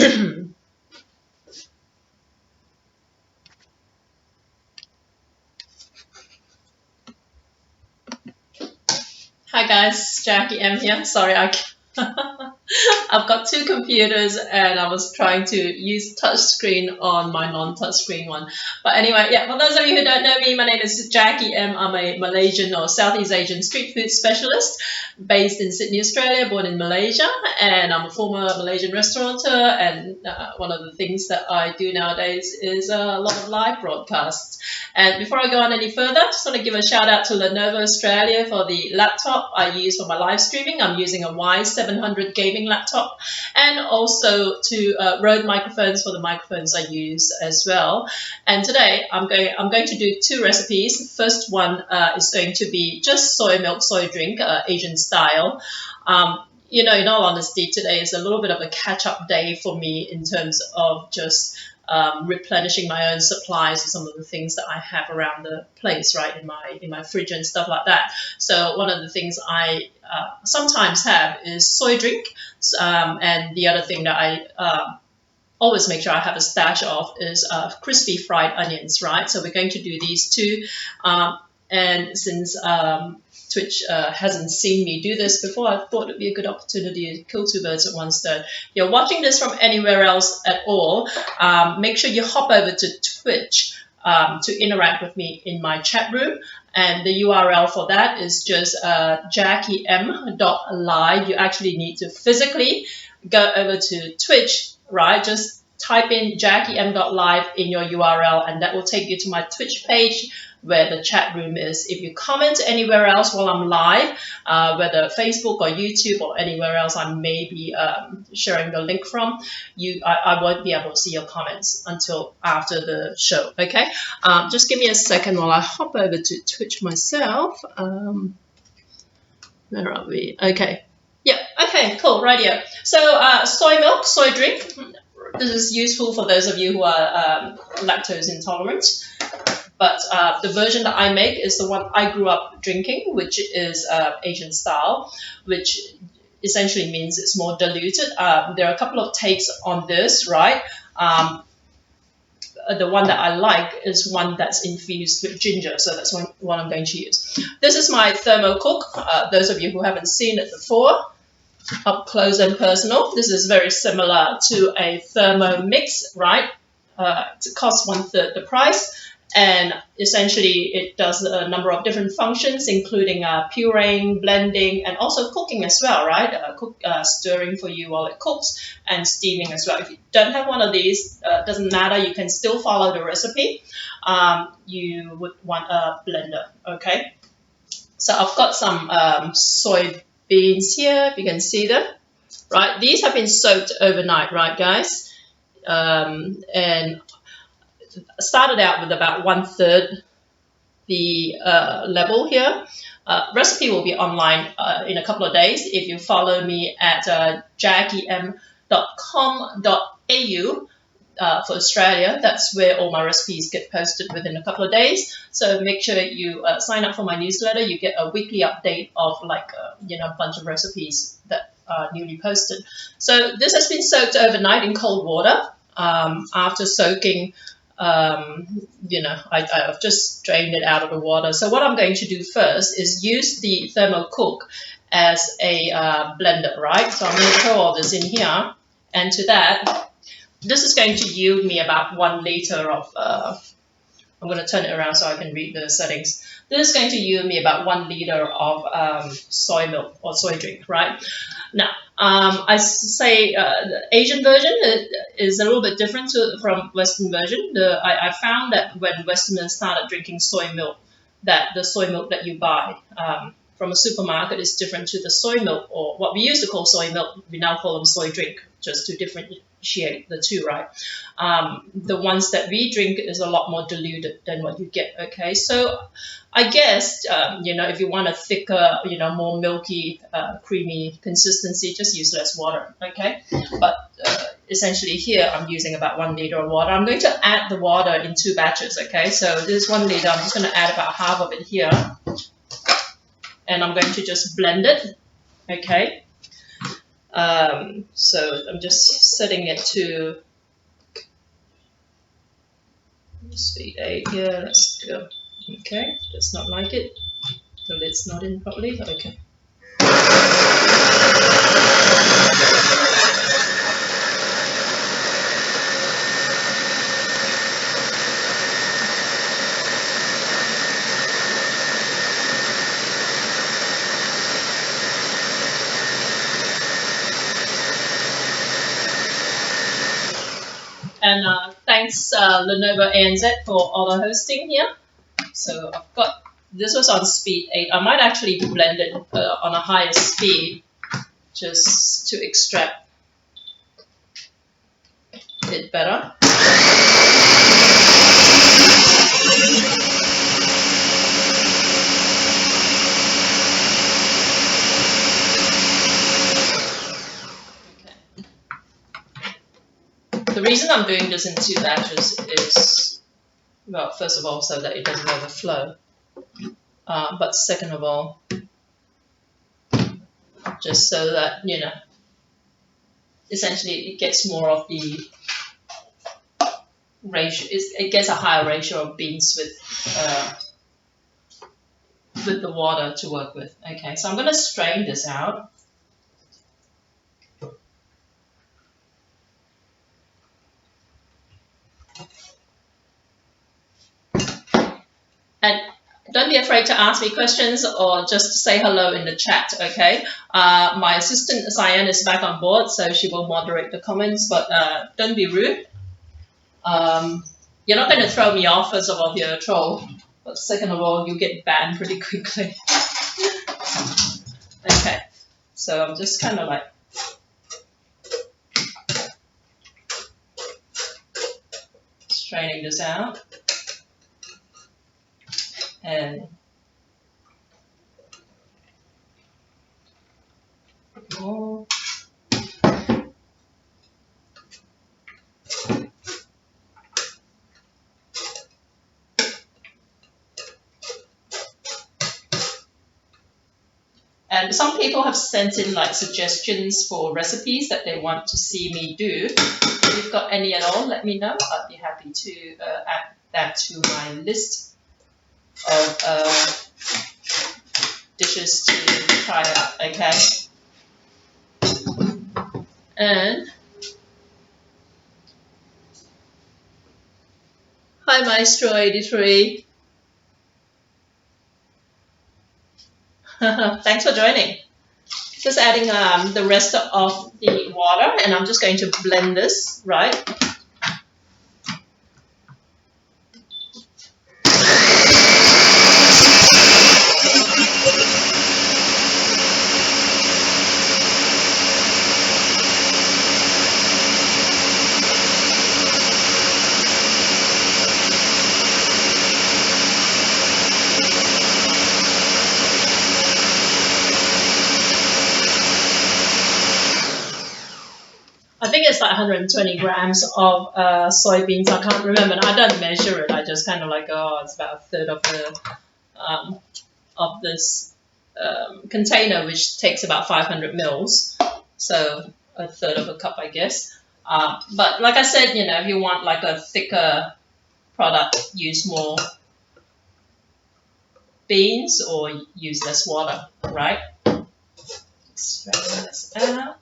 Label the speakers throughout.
Speaker 1: Hi guys, Jackie M here. Sorry, I've got two computers and I was trying to use touchscreen on my non-touchscreen one. But anyway, yeah, for those of you who don't know me, my name is Jackie M. I'm a Malaysian or Southeast Asian street food specialist based in Sydney, Australia, born in Malaysia. And I'm a former Malaysian restaurateur. And one of the things that I do nowadays is a lot of live broadcasts. And before I go on any further, I just want to give a shout out to Lenovo Australia for the laptop I use for my live streaming. I'm using a Y700 gaming laptop, and also to Rode microphones for the microphones I use as well. And today I'm going to do two recipes. The first one is going to be just soy milk soy drink, Asian style. In all honesty, today is a little bit of a catch-up day for me in terms of just replenishing my own supplies of some of the things that I have around the place, right, in my fridge and stuff like that. So one of the things I sometimes have is soy drink, and the other thing that I always make sure I have a stash of is crispy fried onions, right? So we're going to do these two, and since Twitch hasn't seen me do this before, I thought it'd be a good opportunity to kill two birds with one stone. If you're watching this from anywhere else at all, make sure you hop over to Twitch to interact with me in my chat room. And the URL for that is just jackiem.live. You actually need to physically go over to Twitch, right? Just type in jackiem.live in your URL, and that will take you to my Twitch page where the chat room is. If you comment anywhere else while I'm live, whether Facebook or YouTube or anywhere else I may be sharing the link from, I won't be able to see your comments until after the show, okay? Just give me a second while I hop over to Twitch myself. Where are we? Okay. Yeah, okay, cool, right here. So soy milk, soy drink. This is useful for those of you who are lactose intolerant. But the version that I make is the one I grew up drinking, which is Asian style, which essentially means it's more diluted. There are a couple of takes on this, right? The one that I like is one that's infused with ginger, so that's one I'm going to use. This is my thermocook. Those of you who haven't seen it before, up close and personal. This is very similar to a Thermomix, right? It costs 1/3 the price. And essentially, it does a number of different functions, including pureeing, blending, and also cooking as well, right? Stirring for you while it cooks, and steaming as well. If you don't have one of these, doesn't matter. You can still follow the recipe. You would want a blender, okay? So I've got some soybeans here, if you can see them, right? These have been soaked overnight, right, guys? And started out with about 1/3 the level here. Recipe will be online in a couple of days if you follow me at jackiem.com.au for Australia. That's where all my recipes get posted within a couple of days. So make sure you sign up for my newsletter. You get a weekly update of like a bunch of recipes that are newly posted. So this has been soaked overnight in cold water. After soaking, I've just drained it out of the water. So what I'm going to do first is use the thermocook as a blender, right? So I'm going to throw all this in here, and to that, this is going to yield me about 1 liter of, I'm going to turn it around so I can read the settings. This is going to yield me about 1 liter of soy milk or soy drink, right? Now, I say the Asian version is a little bit different from Western version. I found that when Westerners started drinking soy milk, that the soy milk that you buy from a supermarket is different to the soy milk, or what we used to call soy milk. We now call them soy drink, just to differentiate the two, right? The ones that we drink is a lot more diluted than what you get, okay? So I guess, if you want a thicker, more milky, creamy consistency, just use less water, okay? But essentially here, I'm using about 1 liter of water. I'm going to add the water in 2 batches, okay? So this is 1 liter. I'm just going to add about half of it here. And I'm going to just blend it, okay? So I'm just setting it to speed 8 here. Let's go. Okay, does not like it. The lid's not in properly. Okay. And thanks LenovoIN for auto hosting here. So I've got, this was on speed 8. I might actually blend it on a higher speed just to extract it better. The reason I'm doing this in 2 batches is, well, first of all, so that it doesn't overflow. But second of all, just so that, you know, essentially it gets more of the ratio, it gets a higher ratio of beans with the water to work with. Okay, so I'm going to strain this out. And don't be afraid to ask me questions or just say hello in the chat, okay? My assistant, Cyan, is back on board, so she will moderate the comments, but don't be rude. You're not going to throw me off, first of all, if you're a troll. But second of all, you get banned pretty quickly. Okay, so I'm just kind of like straining this out. And more. And some people have sent in like suggestions for recipes that they want to see me do. If you've got any at all, let me know. I'd be happy to add that to my list of dishes to try out, okay? And hi Maestro83. Thanks for joining. Just adding the rest of the water, and I'm just going to blend this, right? I think it's like 120 grams of soybeans. I can't remember. I don't measure it. I just kind of like, oh, it's about a third of the of this container, which takes about 500 mils. So a third of a cup, I guess. But like I said, you know, if you want like a thicker product, use more beans or use less water, right? Straighten this out.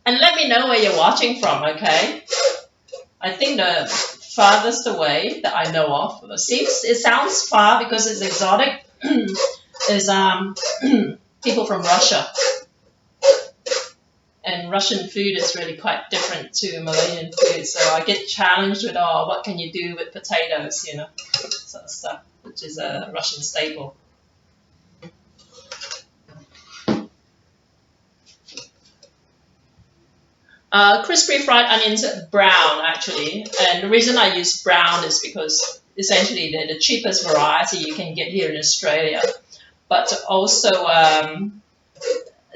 Speaker 1: And let me know where you're watching from, okay? I think the farthest away that I know of, it sounds far because it's exotic, is people from Russia. And Russian food is really quite different to Malaysian food. So I get challenged with, oh, what can you do with potatoes, you know, sort of stuff, which is a Russian staple. Crispy fried onions, brown actually, and the reason I use brown is because essentially they're the cheapest variety you can get here in Australia, but also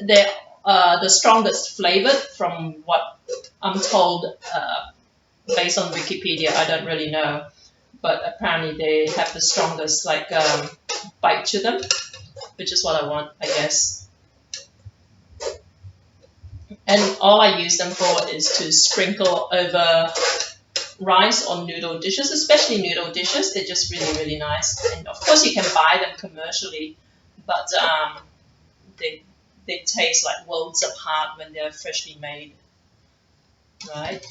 Speaker 1: they're the strongest flavored from what I'm told, based on Wikipedia. I don't really know, but apparently they have the strongest like bite to them, which is what I want, I guess. And all I use them for is to sprinkle over rice or noodle dishes, especially noodle dishes. They're just really, really nice. And of course, you can buy them commercially, but they, they taste like worlds apart when they're freshly made, right?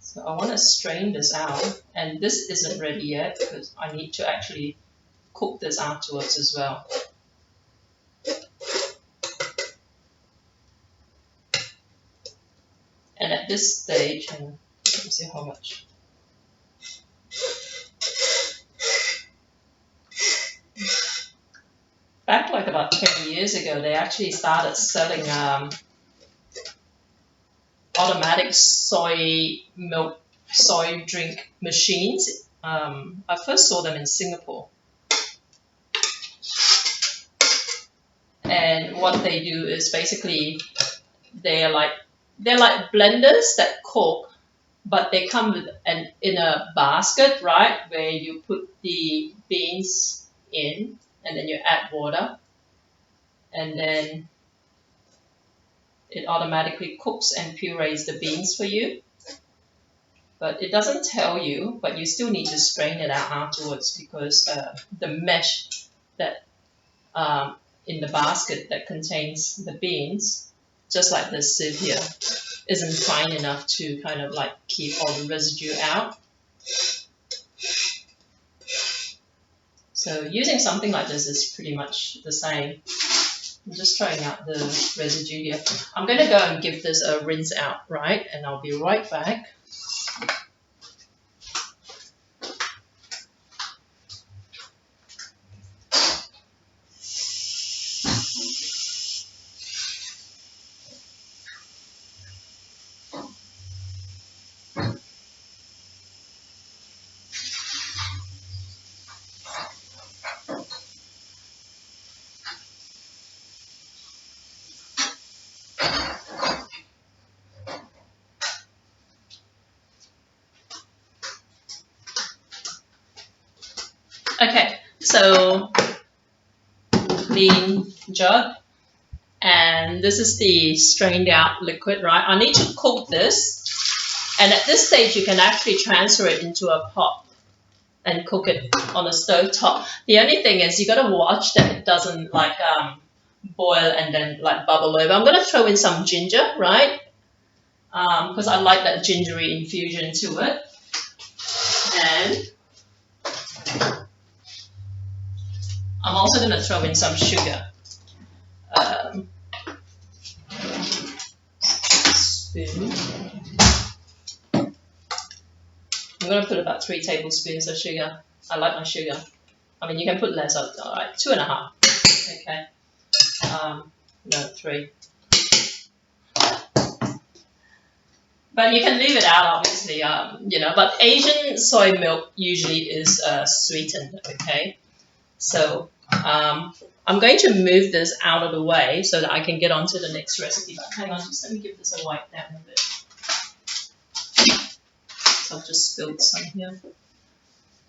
Speaker 1: So I want to strain this out, and this isn't ready yet because I need to actually cook this afterwards as well. And at this stage, and let me see how much. Back like about 10 years ago, they actually started selling automatic soy drink machines. I first saw them in Singapore. And what they do is basically they're like blenders that cook, but they come with in a basket, right, where you put the beans in and then you add water, and then it automatically cooks and purees the beans for you. But it doesn't tell you, but you still need to strain it out afterwards because the mesh that in the basket that contains the beans, just like this sieve here, isn't fine enough to kind of like keep all the residue out. So using something like this is pretty much the same. I'm just trying out the residue here. I'm going to go and give this a rinse out, right? And I'll be right back. Okay, so clean jug, and this is the strained out liquid, right? I need to cook this, and at this stage you can actually transfer it into a pot and cook it on a stove top. The only thing is you got to watch that it doesn't like boil and then like bubble over. I'm going to throw in some ginger, right? Because I like that gingery infusion to it. And I'm also going to throw in some sugar. Spoon. I'm going to put about 3 tablespoons of sugar. I like my sugar. I mean, you can put less, all right, 2.5. Okay. No, 3. But you can leave it out, obviously, you know, but Asian soy milk usually is sweetened, okay? So I'm going to move this out of the way so that I can get on to the next recipe. But hang on, just let me give this a wipe down a bit. So I've just spilled some here.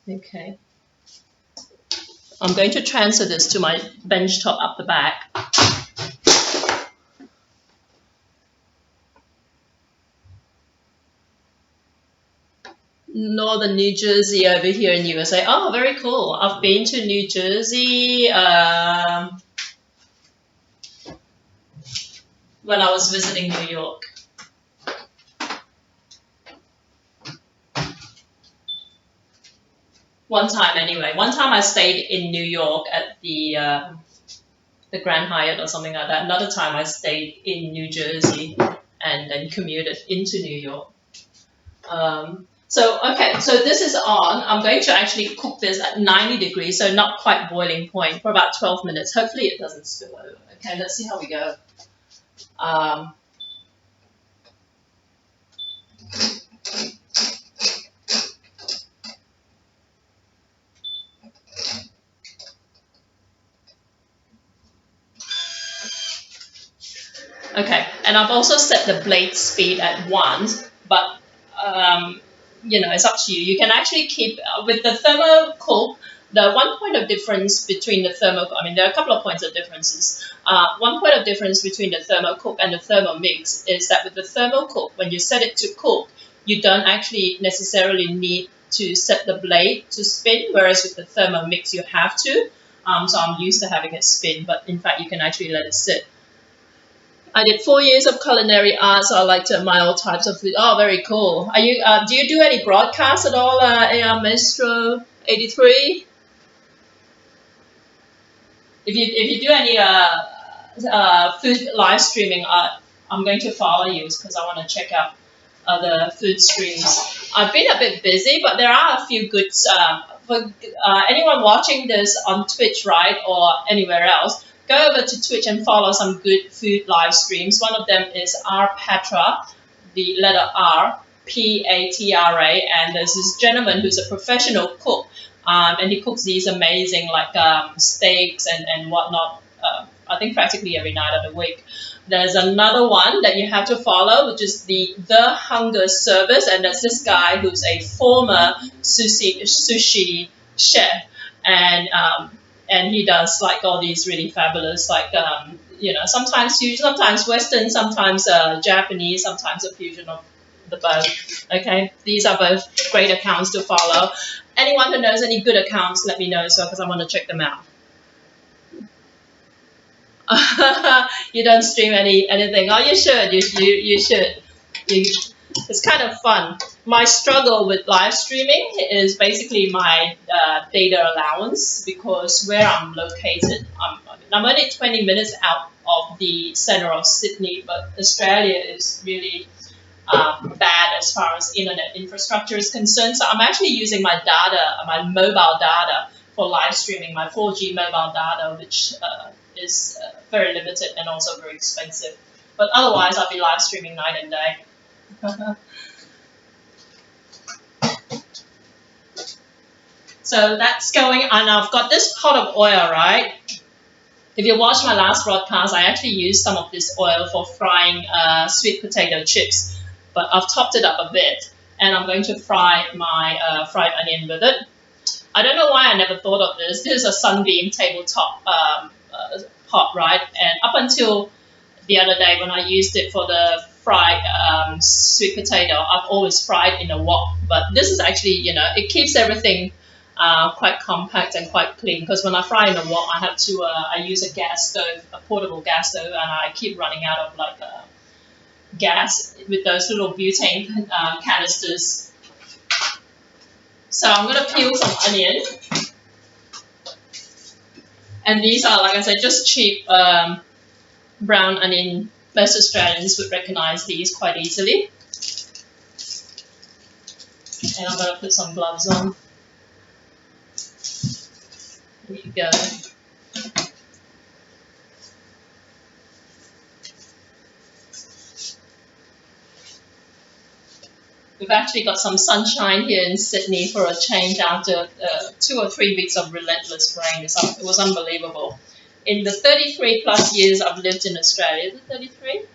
Speaker 1: Okay. I'm going to transfer this to my bench top up the back. Northern New Jersey over here in USA. Oh, very cool. I've been to New Jersey when I was visiting New York. One time anyway. One time I stayed in New York at the Grand Hyatt or something like that. Another time I stayed in New Jersey and then commuted into New York. So, okay, so this is on. I'm going to actually cook this at 90 degrees, so not quite boiling point, for about 12 minutes. Hopefully it doesn't spill over. Okay, let's see how we go. Okay, and I've also set the blade speed at 1, but you know, it's up to you. You can actually keep, with the thermocook, the one point of difference between the thermocook, I mean, there are a couple of points of differences. One point of difference between the thermocook and the thermomix is that with the thermocook, when you set it to cook, you don't actually necessarily need to set the blade to spin, whereas with the thermomix, you have to. So I'm used to having it spin, but in fact, you can actually let it sit. I did 4 years of culinary arts, so I like to admire all types of food. Oh, very cool. Are you? Do you do any broadcasts at all, AR Maestro 83? If you do any food live streaming, I'm going to follow you because I want to check out other food streams. I've been a bit busy, but there are a few good. For anyone watching this on Twitch, right, or anywhere else, go over to Twitch and follow some good food live streams. One of them is R Patra, the letter R, Patra, and there's this gentleman who's a professional cook, and he cooks these amazing steaks and whatnot. I think practically every night of the week. There's another one that you have to follow, which is the Hunger Service, and that's this guy who's a former sushi chef, and he does like all these really fabulous sometimes fusion, sometimes Western, sometimes Japanese, sometimes a fusion of the both. Okay, these are both great accounts to follow. Anyone who knows any good accounts, let me know because I want to check them out. You don't stream anything. Oh, you should. You should. It's kind of fun. My struggle with live streaming is basically my data allowance because where I'm located, I'm only 20 minutes out of the center of Sydney, but Australia is really bad as far as internet infrastructure is concerned. So I'm actually using my mobile data for live streaming, my 4G mobile data, which is very limited and also very expensive. But otherwise, I'll be live streaming night and day. So that's going, and I've got this pot of oil, right? If you watched my last broadcast, I actually used some of this oil for frying sweet potato chips, but I've topped it up a bit, and I'm going to fry my fried onion with it. I don't know why I never thought of this. This is a Sunbeam tabletop pot, right? And up until the other day when I used it for the fried sweet potato, I've always fried in a wok. But this is actually, it keeps everything quite compact and quite clean. Because when I fry in a wok, I use a gas stove, a portable gas stove, and I keep running out of gas with those little butane canisters. So I'm going to peel some onion. And these are, like I said, just cheap brown onion. Most Australians would recognize these quite easily. And I'm going to put some gloves on. There you go. We've actually got some sunshine here in Sydney for a change after 2 or 3 weeks of relentless rain. It was unbelievable. In the 33 plus years I've lived in Australia, is it 33?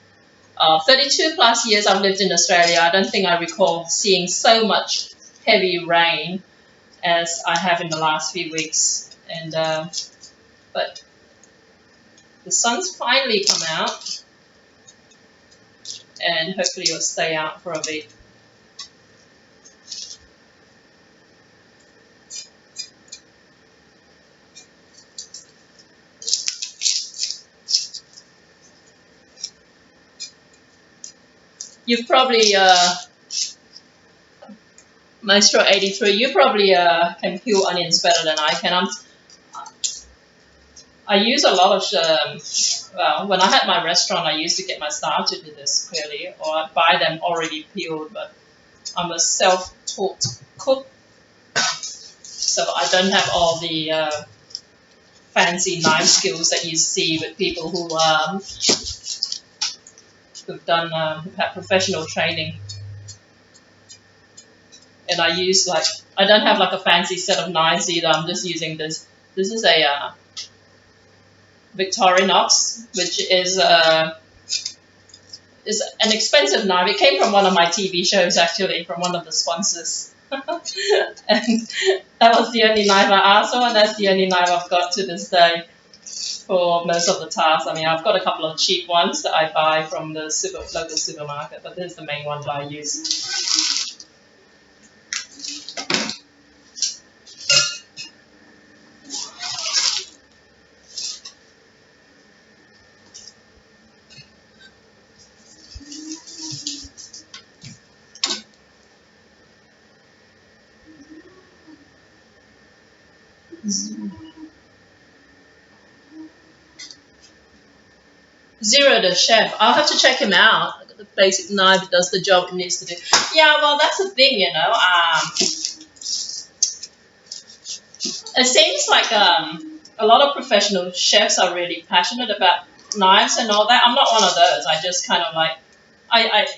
Speaker 1: 32 plus years I've lived in Australia, I don't think I recall seeing so much heavy rain as I have in the last few weeks. And but the sun's finally come out, and hopefully it'll stay out for a bit. You've probably, Maestro 83, you probably can peel onions better than I can. I use a lot of, when I had my restaurant, I used to get my staff to do this clearly, or I'd buy them already peeled, but I'm a self-taught cook, so I don't have all the fancy knife skills that you see with people who've had professional training. And I don't have like a fancy set of knives either. I'm just using this. This is a Victorinox, which is an expensive knife. It came from one of my TV shows, actually, from one of the sponsors. And that was the only knife I asked for, and that's the only knife I've got to this day for most of the tasks. I mean, I've got a couple of cheap ones that I buy from the local supermarket, but this is the main one that I use. Zero the chef. I'll have to check him out. The basic knife does the job it needs to do. Yeah, well, that's the thing, you know. It seems like a lot of professional chefs are really passionate about knives and all that. I'm not one of those. I just kind of like,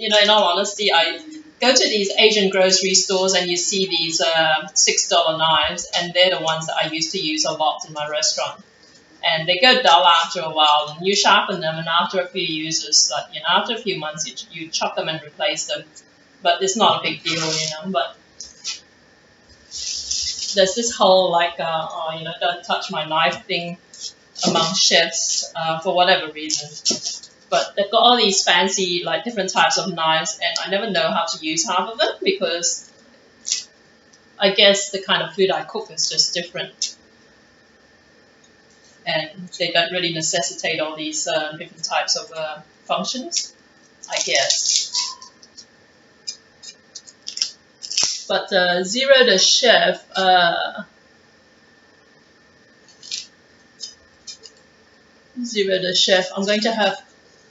Speaker 1: in all honesty, I go to these Asian grocery stores and you see these $6 knives, and they're the ones that I used to use a lot in my restaurant. And they go dull after a while, and you sharpen them, and after a few uses, like after a few months, you chop them and replace them. But it's not a big deal, But there's this whole like, don't touch my knife thing among chefs for whatever reason. But they've got all these fancy, like different types of knives, and I never know how to use half of them because I guess the kind of food I cook is just different. And they don't really necessitate all these different types of functions, I guess. But Zero the Chef, I'm going to have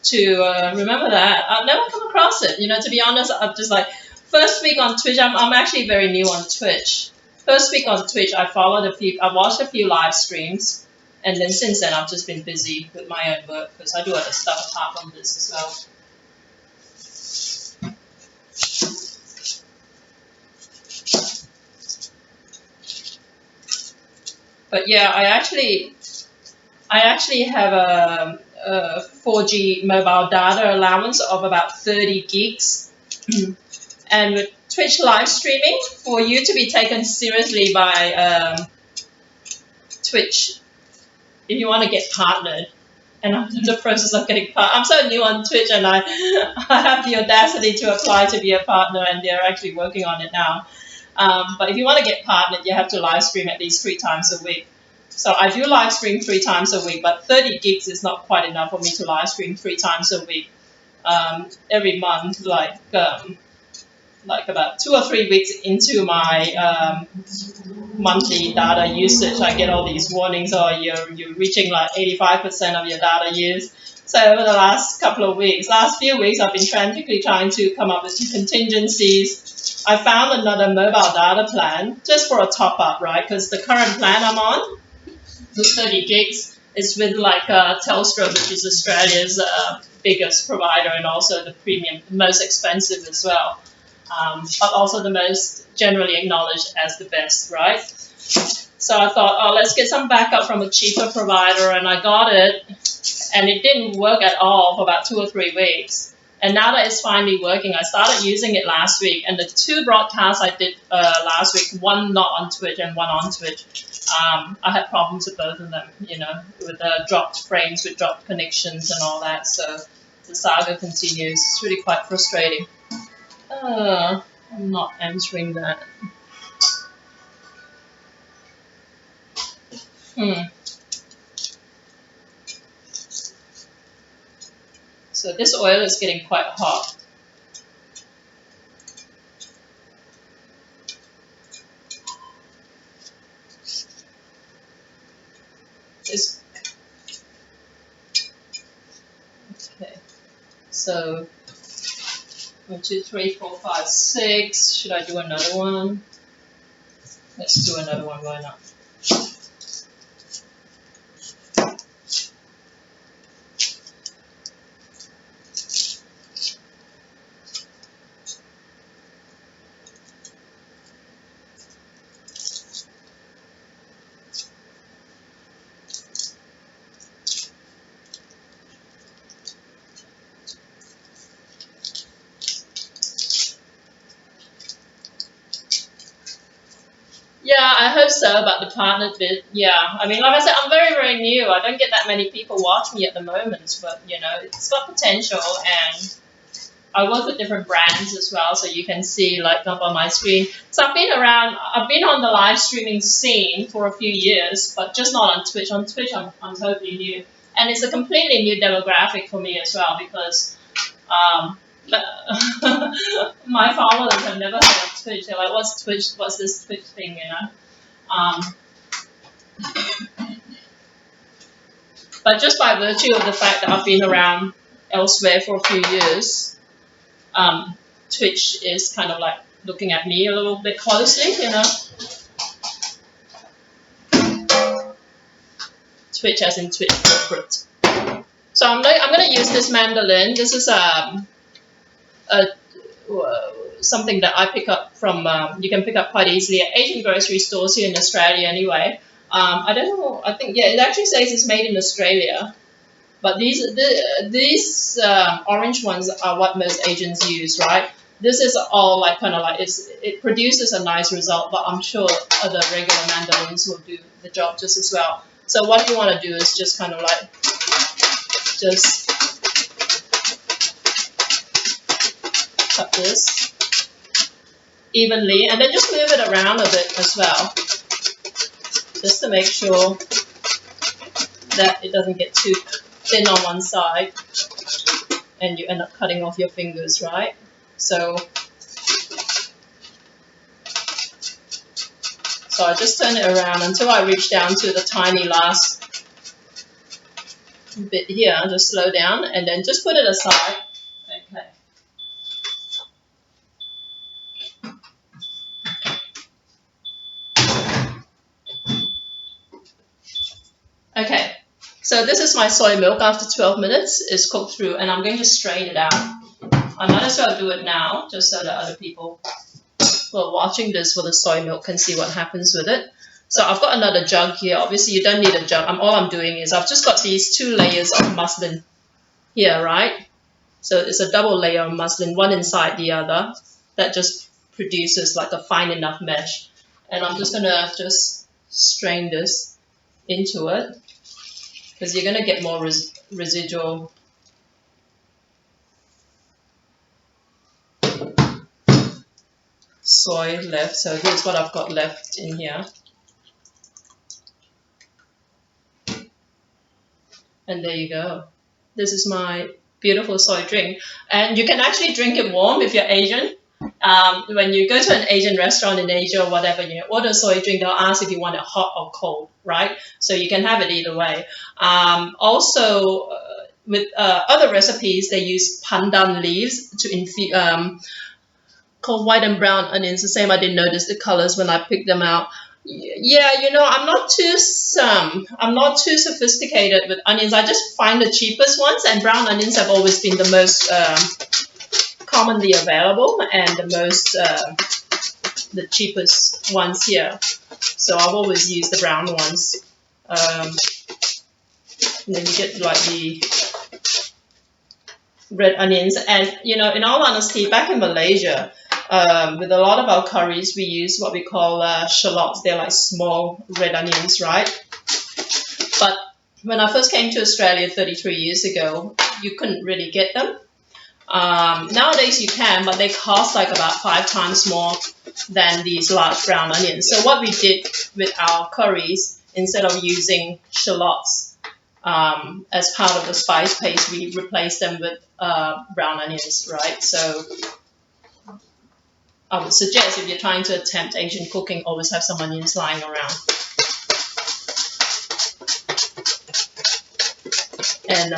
Speaker 1: to remember that. I've never come across it. To be honest, I'm just like, first week on Twitch, I'm actually very new on Twitch. First week on Twitch, I watched a few live streams, and then since then I've just been busy with my own work because I do other stuff apart from this as well. But yeah, I actually have a 4G mobile data allowance of about 30 gigs. And with Twitch live streaming, for you to be taken seriously by Twitch, if you want to get partnered, and I'm in the process of getting partnered. I'm so new on Twitch, and I have the audacity to apply to be a partner, and they're actually working on it now. But if you want to get partnered, you have to live stream at least 3 times a week. So I do live stream 3 times a week, but 30 gigs is not quite enough for me to live stream 3 times a week. Every month, like about 2 or 3 weeks into my monthly data usage, I get all these warnings, or you're reaching like 85% of your data use. So over the last few weeks, I've been frantically trying to come up with some contingencies. I found another mobile data plan just for a top up, right? Because the current plan I'm on, the 30 gigs, is with like Telstra, which is Australia's biggest provider and also the premium, the most expensive as well. But also the most generally acknowledged as the best, right? So I thought, oh, let's get some backup from a cheaper provider, and I got it, and it didn't work at all for about 2 or 3 weeks. And now that it's finally working, I started using it last week, and the 2 broadcasts I did last week, one not on Twitch and one on Twitch, I had problems with both of them, with dropped frames, with dropped connections and all that. So the saga continues. It's really quite frustrating. I'm not answering that. So this oil is getting quite hot. Okay. So 1, 2, 3, 4, 5, 6. Should I do another one? Let's do another one. Why not? Yeah, I hope so, but the partner bit, yeah. I mean, like I said, I'm very, very new. I don't get that many people watch me at the moment, but you know, it's got potential, and I work with different brands as well, so you can see like up on my screen. So I've been on the live streaming scene for a few years, but just not on Twitch. On Twitch, I'm totally new, and it's a completely new demographic for me as well because um, my followers have never heard of Twitch. They're like, "What's Twitch? What's this Twitch thing?" You know. Um, but just by virtue of the fact that I've been around elsewhere for a few years, um, Twitch is kind of like looking at me a little bit closely, you know. Twitch as in Twitch corporate. So I'm going to use this mandolin. This is a something that I pick up from, you can pick up quite easily at Asian grocery stores here in Australia anyway. I don't know, I think, yeah, it actually says it's made in Australia. But these orange ones are what most Asians use, right? This is all like kind of like it produces a nice result, but I'm sure other regular mandolins will do the job just as well. So what you want to do is just kind of like just cut this evenly, and then just move it around a bit as well, just to make sure that it doesn't get too thin on one side and you end up cutting off your fingers, right? So I just turn it around until I reach down to the tiny last bit here. Just slow down and then just put it aside. Okay. Okay, so this is my soy milk after 12 minutes. It's cooked through, and I'm going to strain it out. I might as well do it now, just so that other people who are watching this for the soy milk can see what happens with it. So I've got another jug here. Obviously, you don't need a jug. All I'm doing is I've just got these 2 layers of muslin here, right? So it's a double layer of muslin, one inside the other. That just produces like a fine enough mesh. And I'm just going to just strain this into it, because you're going to get more residual soy left. So here's what I've got left in here. And there you go. This is my beautiful soy drink. And you can actually drink it warm if you're Asian. When you go to an Asian restaurant in Asia or whatever, you order a soy drink, they'll ask if you want it hot or cold, right? So you can have it either way. Also, with other recipes, they use pandan leaves to infuse, called white and brown onions. The same, I didn't notice the colors when I picked them out. Yeah, you know, I'm not too sophisticated with onions. I just find the cheapest ones, and brown onions have always been the most commonly available and the cheapest ones here. So I've always used the brown ones. And then you get like the red onions. And you know, in all honesty, back in Malaysia, with a lot of our curries, we use what we call shallots. They're like small red onions, right? But when I first came to Australia 33 years ago, you couldn't really get them. Nowadays you can, but they cost like about 5 times more than these large brown onions. So what we did with our curries, instead of using shallots as part of the spice paste, we replaced them with brown onions, right? So I would suggest, if you're trying to attempt Asian cooking, always have some onions lying around. And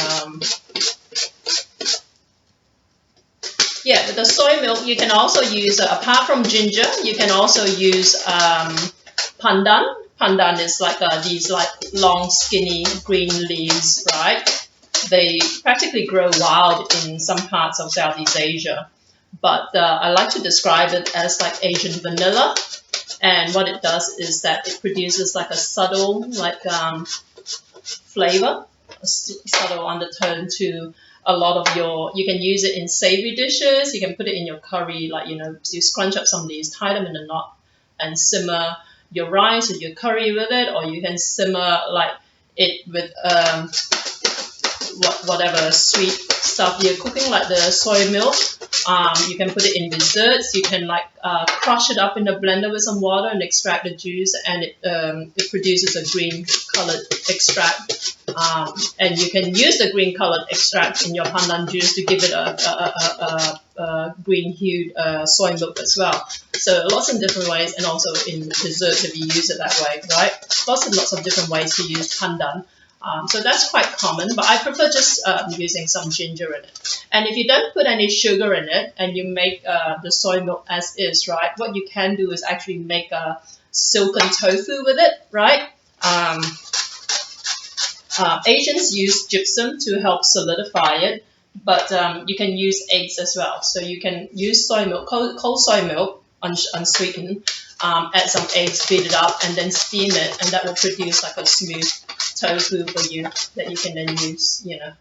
Speaker 1: yeah, with the soy milk, you can also use, apart from ginger, you can also use pandan. Pandan is like these like long, skinny green leaves, right? They practically grow wild in some parts of Southeast Asia. But I like to describe it as like Asian vanilla. And what it does is that it produces like a subtle like flavor, a subtle undertone to a lot of you can use it in savory dishes. You can put it in your curry, like, you know, you scrunch up some of these, tie them in a knot and simmer. your rice or your curry with it, or you can simmer like it with whatever sweet stuff you're cooking, like the soy milk. You can put it in desserts. You can like crush it up in a blender with some water and extract the juice, and it produces a green colored extract. And you can use the green colored extract in your pandan juice to give it a green hued soy milk as well. So lots of different ways, and also in desserts if you use it that way, right? Lots and lots of different ways to use pandan. So that's quite common, but I prefer just using some ginger in it. And if you don't put any sugar in it and you make the soy milk as is, right, what you can do is actually make a silken tofu with it, right? Asians use gypsum to help solidify it, but you can use eggs as well. So you can use soy milk, cold soy milk, unsweetened, add some eggs, beat it up, and then steam it, and that will produce like a smooth tofu for you that you can then use, you know,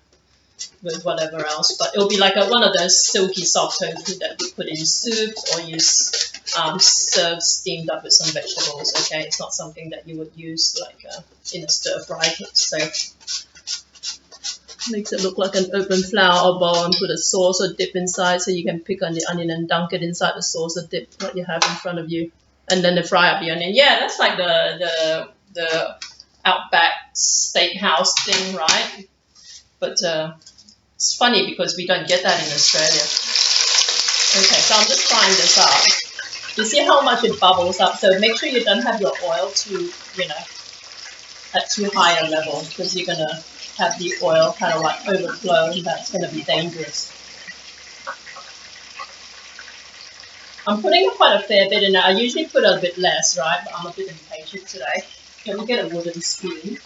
Speaker 1: with whatever else. But it'll be like one of those silky soft tofu that we put in soup or use served steamed up with some vegetables. Okay, it's not something that you would use like in a stir fry. So makes it look like an open flour or bowl and put a sauce or dip inside, so you can pick on the onion and dunk it inside the sauce or dip what you have in front of you, and then fry up the onion. Yeah, that's like the Outback Steakhouse thing, right? But it's funny because we don't get that in Australia. Okay, so I'm just frying this up. You see how much it bubbles up? So make sure you don't have your oil too, you know, at too high a level, because you're gonna have the oil kind of like overflow, and that's gonna be dangerous. I'm putting quite a fair bit in it. I usually put a bit less, right? But I'm a bit impatient today. Can we get a wooden spoon?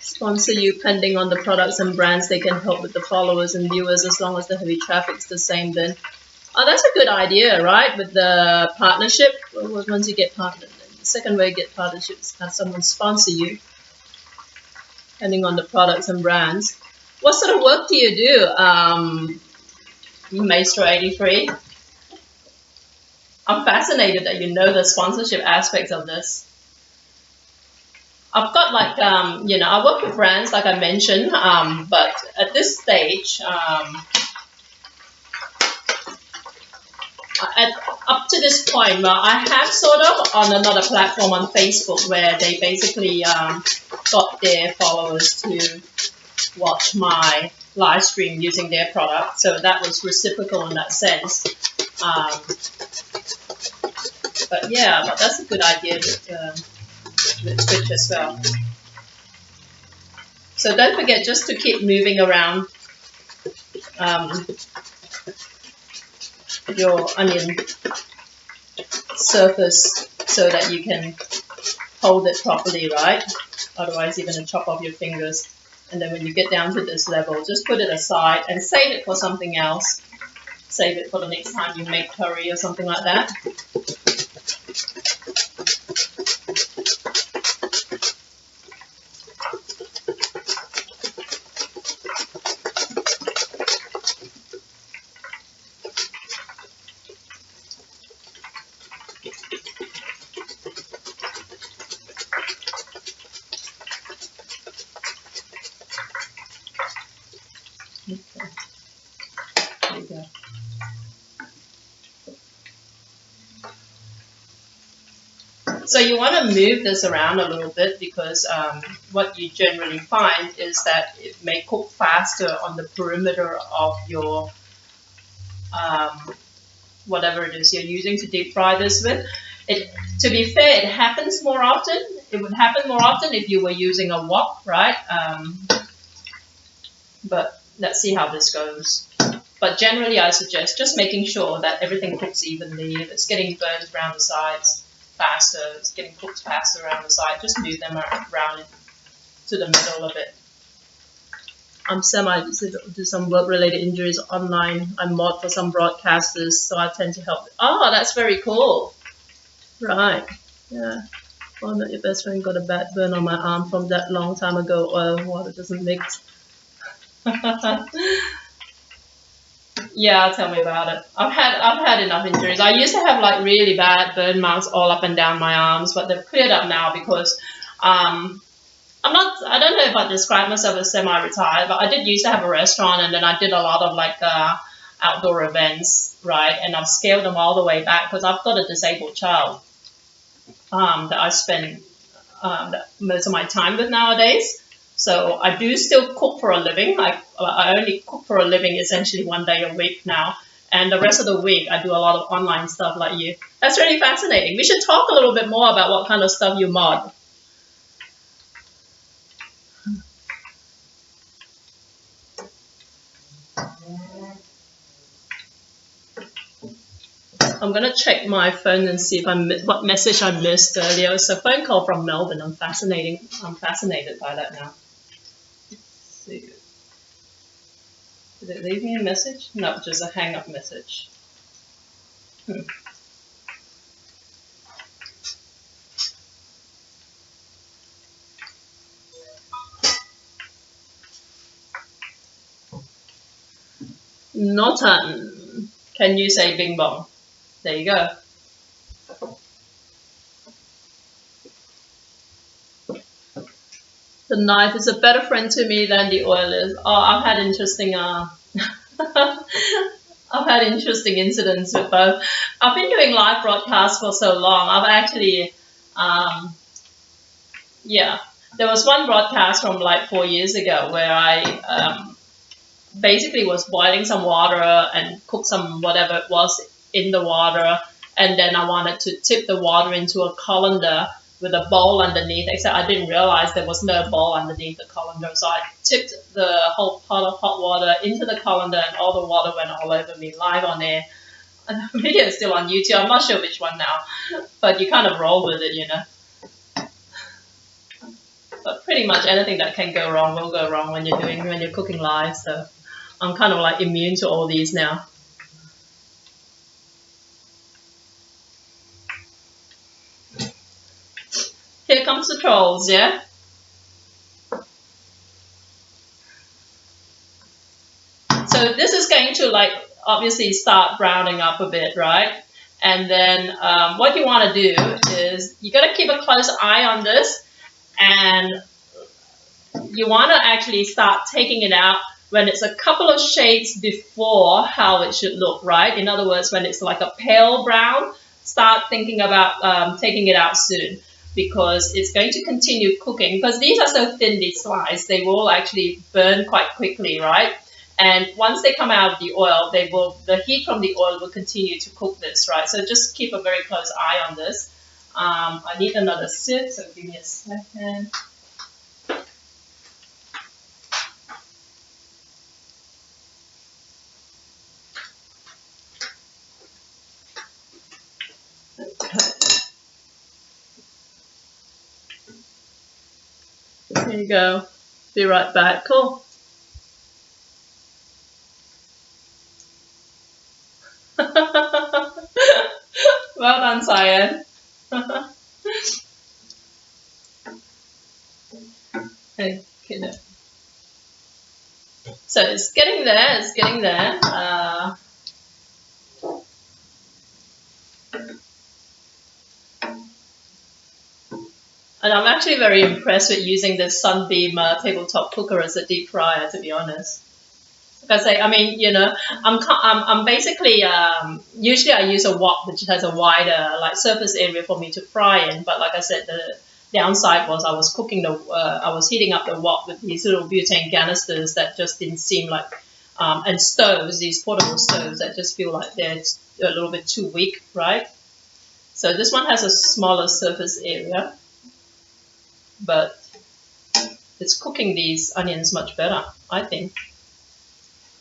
Speaker 1: Sponsor you depending on the products and brands. They can help with the followers and viewers as long as the heavy traffic's the same then. Oh, that's a good idea, right? With the partnership, once you get partnered, the second way you get partnerships, have someone sponsor you depending on the products and brands. What sort of work do you do, Maestro 83? I'm fascinated that you know the sponsorship aspects of this. I've got like, you know, I work with brands like I mentioned, but at this stage, up to this point, well, I have sort of on another platform on Facebook where they basically got their followers to watch my live stream using their product. So that was reciprocal in that sense. But yeah, but that's a good idea with Twitch as well. So don't forget just to keep moving around your onion surface so that you can hold it properly, right? Otherwise you're going to chop off your fingers. And then when you get down to this level, just put it aside and save it for something else. Save it for the next time you make curry or something like that. So you want to move this around a little bit because what you generally find is that it may cook faster on the perimeter of your whatever it is you're using to deep fry this with. To be fair, it happens more often. It would happen more often if you were using a wok, right? But let's see how this goes. But generally, I suggest just making sure that everything cooks evenly. If it's getting burnt around the sides faster, it's getting cooked faster around the side, just move them around to the middle of it. I'm do some work-related injuries online. I mod for some broadcasters, so I tend to help. Oh, that's very cool. Right. Yeah. Oh, not your best friend got a bad burn on my arm from that long time ago. Oil water doesn't mix. Yeah, tell me about it. I've had enough injuries. I used to have like really bad burn marks all up and down my arms, but they've cleared up now because I don't know if I describe myself as semi-retired, but I did used to have a restaurant, and then I did a lot of like outdoor events, right? And I've scaled them all the way back because I've got a disabled child that I spend most of my time with nowadays. So I do still cook for a living. I only cook for a living essentially 1 day a week now. And the rest of the week, I do a lot of online stuff like you. That's really fascinating. We should talk a little bit more about what kind of stuff you mod. I'm gonna check my phone and see if what message I missed earlier. It's a phone call from Melbourne. I'm fascinated by that now. Let's see. Did it leave me a message? No, just a hang up message. Norton. Can you say bing bong? There you go. The knife is a better friend to me than the oil is. Oh, I've had interesting I've had interesting incidents with both. I've been doing live broadcasts for so long. I've actually yeah. There was one broadcast from like 4 years ago where I basically was boiling some water and cook some whatever it was in the water, and then I wanted to tip the water into a colander with a bowl underneath, except I didn't realize there was no bowl underneath the colander, so I tipped the whole pot of hot water into the colander and all the water went all over me live on air. And the video is still on YouTube. I'm not sure which one now, but you kind of roll with it, you know. But pretty much anything that can go wrong will go wrong when you're cooking live, so I'm kind of like immune to all these now. Here comes the trolls, yeah? So this is going to like obviously start browning up a bit, right? And then what you want to do is you got to keep a close eye on this, and you want to actually start taking it out when it's a couple of shades before how it should look, right? In other words, when it's like a pale brown, start thinking about taking it out soon, because it's going to continue cooking. Because these are so thinly sliced, they will actually burn quite quickly, right? And once they come out of the oil, the heat from the oil will continue to cook this, right? So just keep a very close eye on this. I need another sieve, so give me a second. There you go. Be right back. Cool. Well done, Cyan. Okay, no. So it's getting there. It's getting there. And I'm actually very impressed with using this Sunbeam tabletop cooker as a deep fryer, to be honest. Like I say, I mean, you know, I'm basically usually I use a wok which has a wider like surface area for me to fry in. But like I said, the downside was I was heating up the wok with these little butane canisters that just didn't seem like, and stoves, these portable stoves that just feel like they're a little bit too weak, right? So this one has a smaller surface area, but it's cooking these onions much better, I think.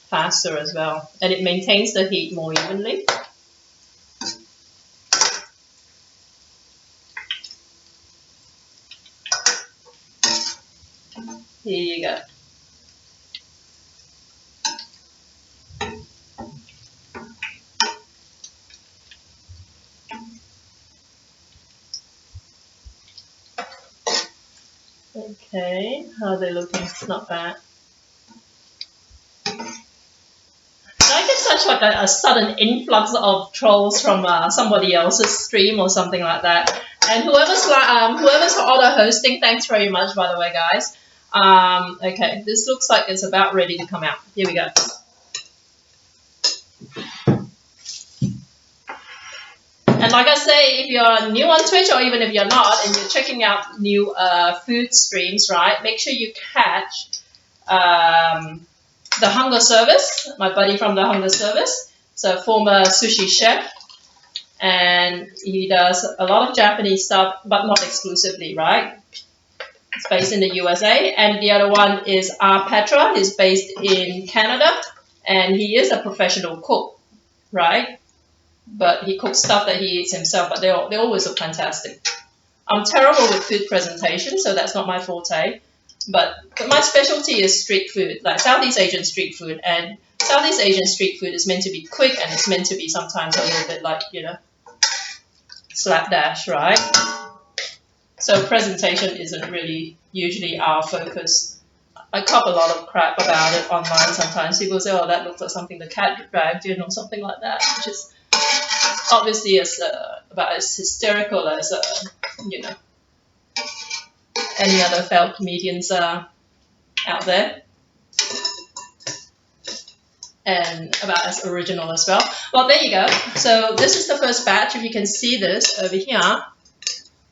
Speaker 1: Faster as well, and it maintains the heat more evenly. Here you go. Okay, how are they looking? It's not bad. I get such like a sudden influx of trolls from somebody else's stream or something like that. And whoever's auto hosting, thanks very much, by the way, guys. Okay, this looks like it's about ready to come out. Here we go. And like I say, if you're new on Twitch or even if you're not and you're checking out new food streams, right, make sure you catch the Hunger Service, my buddy from the Hunger Service. So former sushi chef, and he does a lot of Japanese stuff, but not exclusively, right? It's based in the USA. And the other one is Petra. He's based in Canada, and he is a professional cook, right? But he cooks stuff that he eats himself, but they always look fantastic. I'm terrible with food presentation, so that's not my forte. But my specialty is street food, like Southeast Asian street food. And Southeast Asian street food is meant to be quick, and it's meant to be sometimes a little bit like, you know, slapdash, right? So presentation isn't really usually our focus. I cop a lot of crap about it online sometimes. People say, oh, that looks like something the cat dragged in or something like that, which is obviously about as hysterical as, you know, any other failed comedians out there. And about as original as well. Well, there you go. So this is the first batch. If you can see this over here,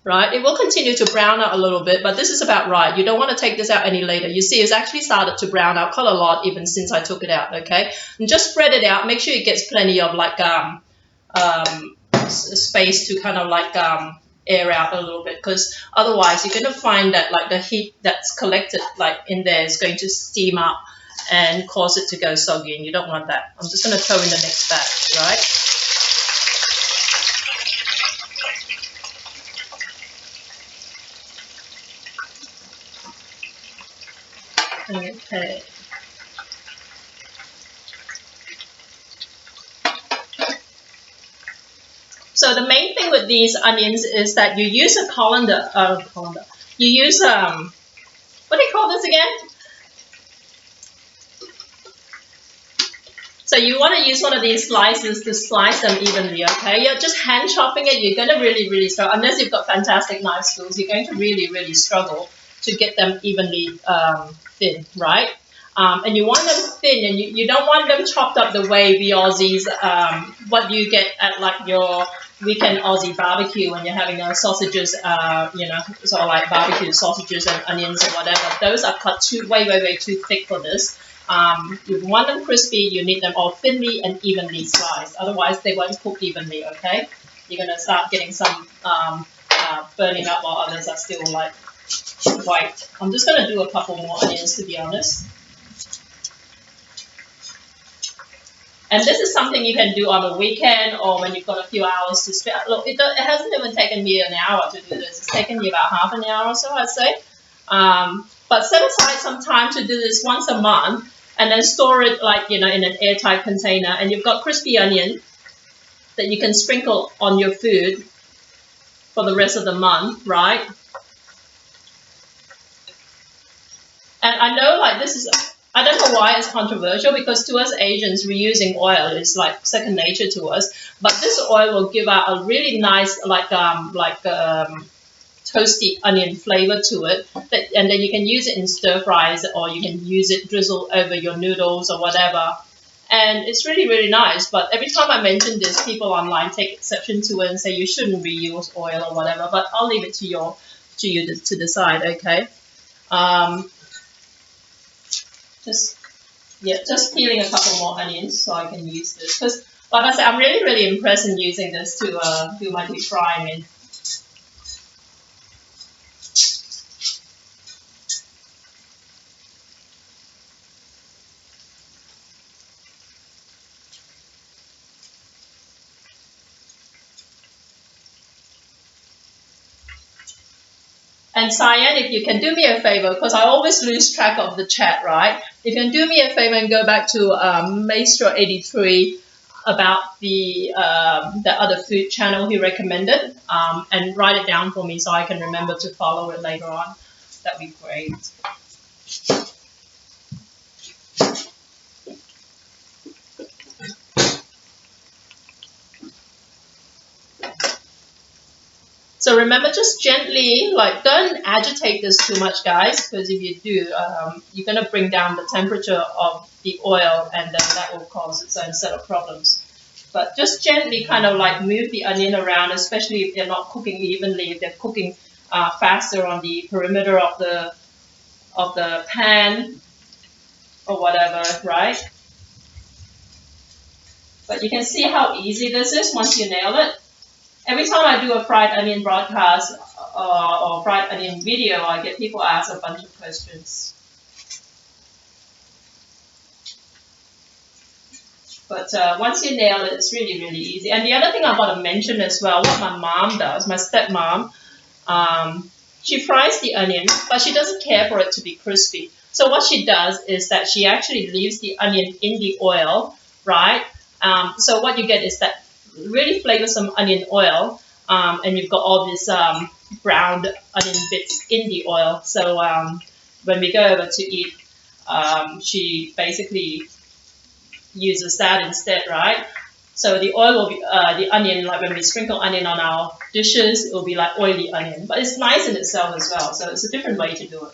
Speaker 1: right? It will continue to brown out a little bit, but this is about right. You don't want to take this out any later. You see, it's actually started to brown out quite a lot even since I took it out, okay? And just spread it out. Make sure it gets plenty of like space to kind of like air out a little bit, because otherwise you're going to find that like the heat that's collected like in there is going to steam up and cause it to go soggy, and you don't want that. I'm just going to throw in the next batch, right? Okay. So the main thing with these onions is that you use a colander. You use what do you call this again? So you want to use one of these slices to slice them evenly, okay? You're just hand chopping it. You're going to really struggle. Unless you've got fantastic knife skills, you're going to really struggle to get them evenly thin, right? And you want them thin, and you don't want them chopped up the way we Aussies, what you get at like your weekend Aussie barbecue when you're having those sausages, you know, sort of like barbecue sausages and onions or whatever. Those are cut way too thick for this. You want them crispy, you need them all thinly and evenly sliced. Otherwise, they won't cook evenly, okay? You're going to start getting some burning up while others are still like white. I'm just going to do a couple more onions, to be honest. And this is something you can do on a weekend or when you've got a few hours to spare. Look, it hasn't even taken me an hour to do this. It's taken me about half an hour or so, I'd say. But set aside some time to do this once a month, and then store it like, you know, in an airtight container, and you've got crispy onion that you can sprinkle on your food for the rest of the month, right? And I know like this is, I don't know why it's controversial, because to us Asians, reusing oil is like second nature to us. But this oil will give out a really nice toasty onion flavor to it, and then you can use it in stir fries, or you can use it drizzle over your noodles or whatever. And it's really nice. But every time I mention this, people online take exception to it and say you shouldn't reuse oil or whatever. But I'll leave it to you to decide, okay? Just peeling a couple more onions so I can use this, because like I said, I'm really impressed in using this to do my deep frying in. And Cyan, if you can do me a favor, because I always lose track of the chat, right? If you can do me a favor and go back to Maestro83 about the other food channel he recommended, and write it down for me so I can remember to follow it later on. that'd be great. So remember, just gently, like, don't agitate this too much, guys, because if you do, you're going to bring down the temperature of the oil, and then that will cause its own set of problems. But just gently kind of like move the onion around, especially if they're not cooking evenly, if they're cooking faster on the perimeter of the pan or whatever, right? But you can see how easy this is once you nail it. Every time I do a fried onion broadcast or fried onion video, I get people ask a bunch of questions. But once you nail it, it's really, really easy. And the other thing I want to mention as well, what my mom does, my stepmom, she fries the onion, but she doesn't care for it to be crispy. So what she does is that she actually leaves the onion in the oil, right? So what you get is that really flavorsome onion oil, and you've got all these browned onion bits in the oil. So when we go over to eat, she basically uses that instead, right? So the oil will be the onion, like when we sprinkle onion on our dishes, it will be like oily onion, but it's nice in itself as well. So it's a different way to do it.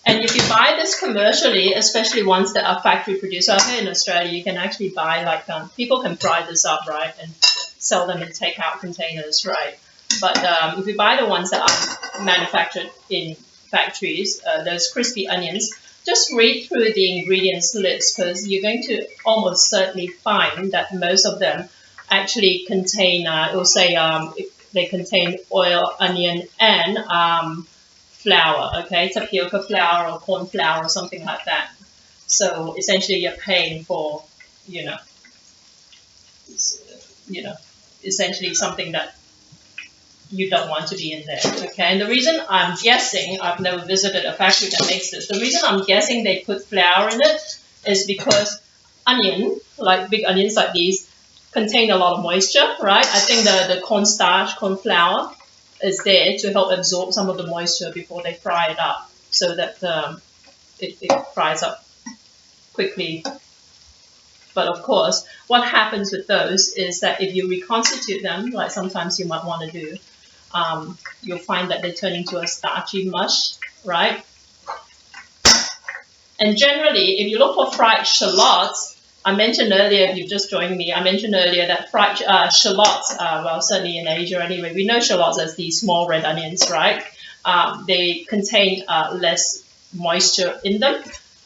Speaker 1: And if you buy this commercially, especially ones that are factory produced, so here in Australia, you can actually buy, like, people can fry this up, right, and sell them in takeout containers, right? But if you buy the ones that are manufactured in factories, those crispy onions, just read through the ingredients list, because you're going to almost certainly find that most of them actually contain, it will say they contain oil, onion, and flour, okay, tapioca flour or corn flour or something like that. So essentially, you're paying for, essentially something that you don't want to be in there, okay? And the reason I'm guessing, I've never visited a factory that makes this, the reason I'm guessing they put flour in it is because onion, like big onions like these, contain a lot of moisture, right? I think the cornstarch, corn flour, is there to help absorb some of the moisture before they fry it up, so that it fries up quickly. But of course, what happens with those is that if you reconstitute them, like sometimes you might want to do, you'll find that they turn into a starchy mush, right? And generally, if you look for fried shallots, I mentioned earlier, if you've just joined me, I mentioned earlier that fried shallots, well, certainly in Asia anyway, we know shallots as these small red onions, right? They contain less moisture in them.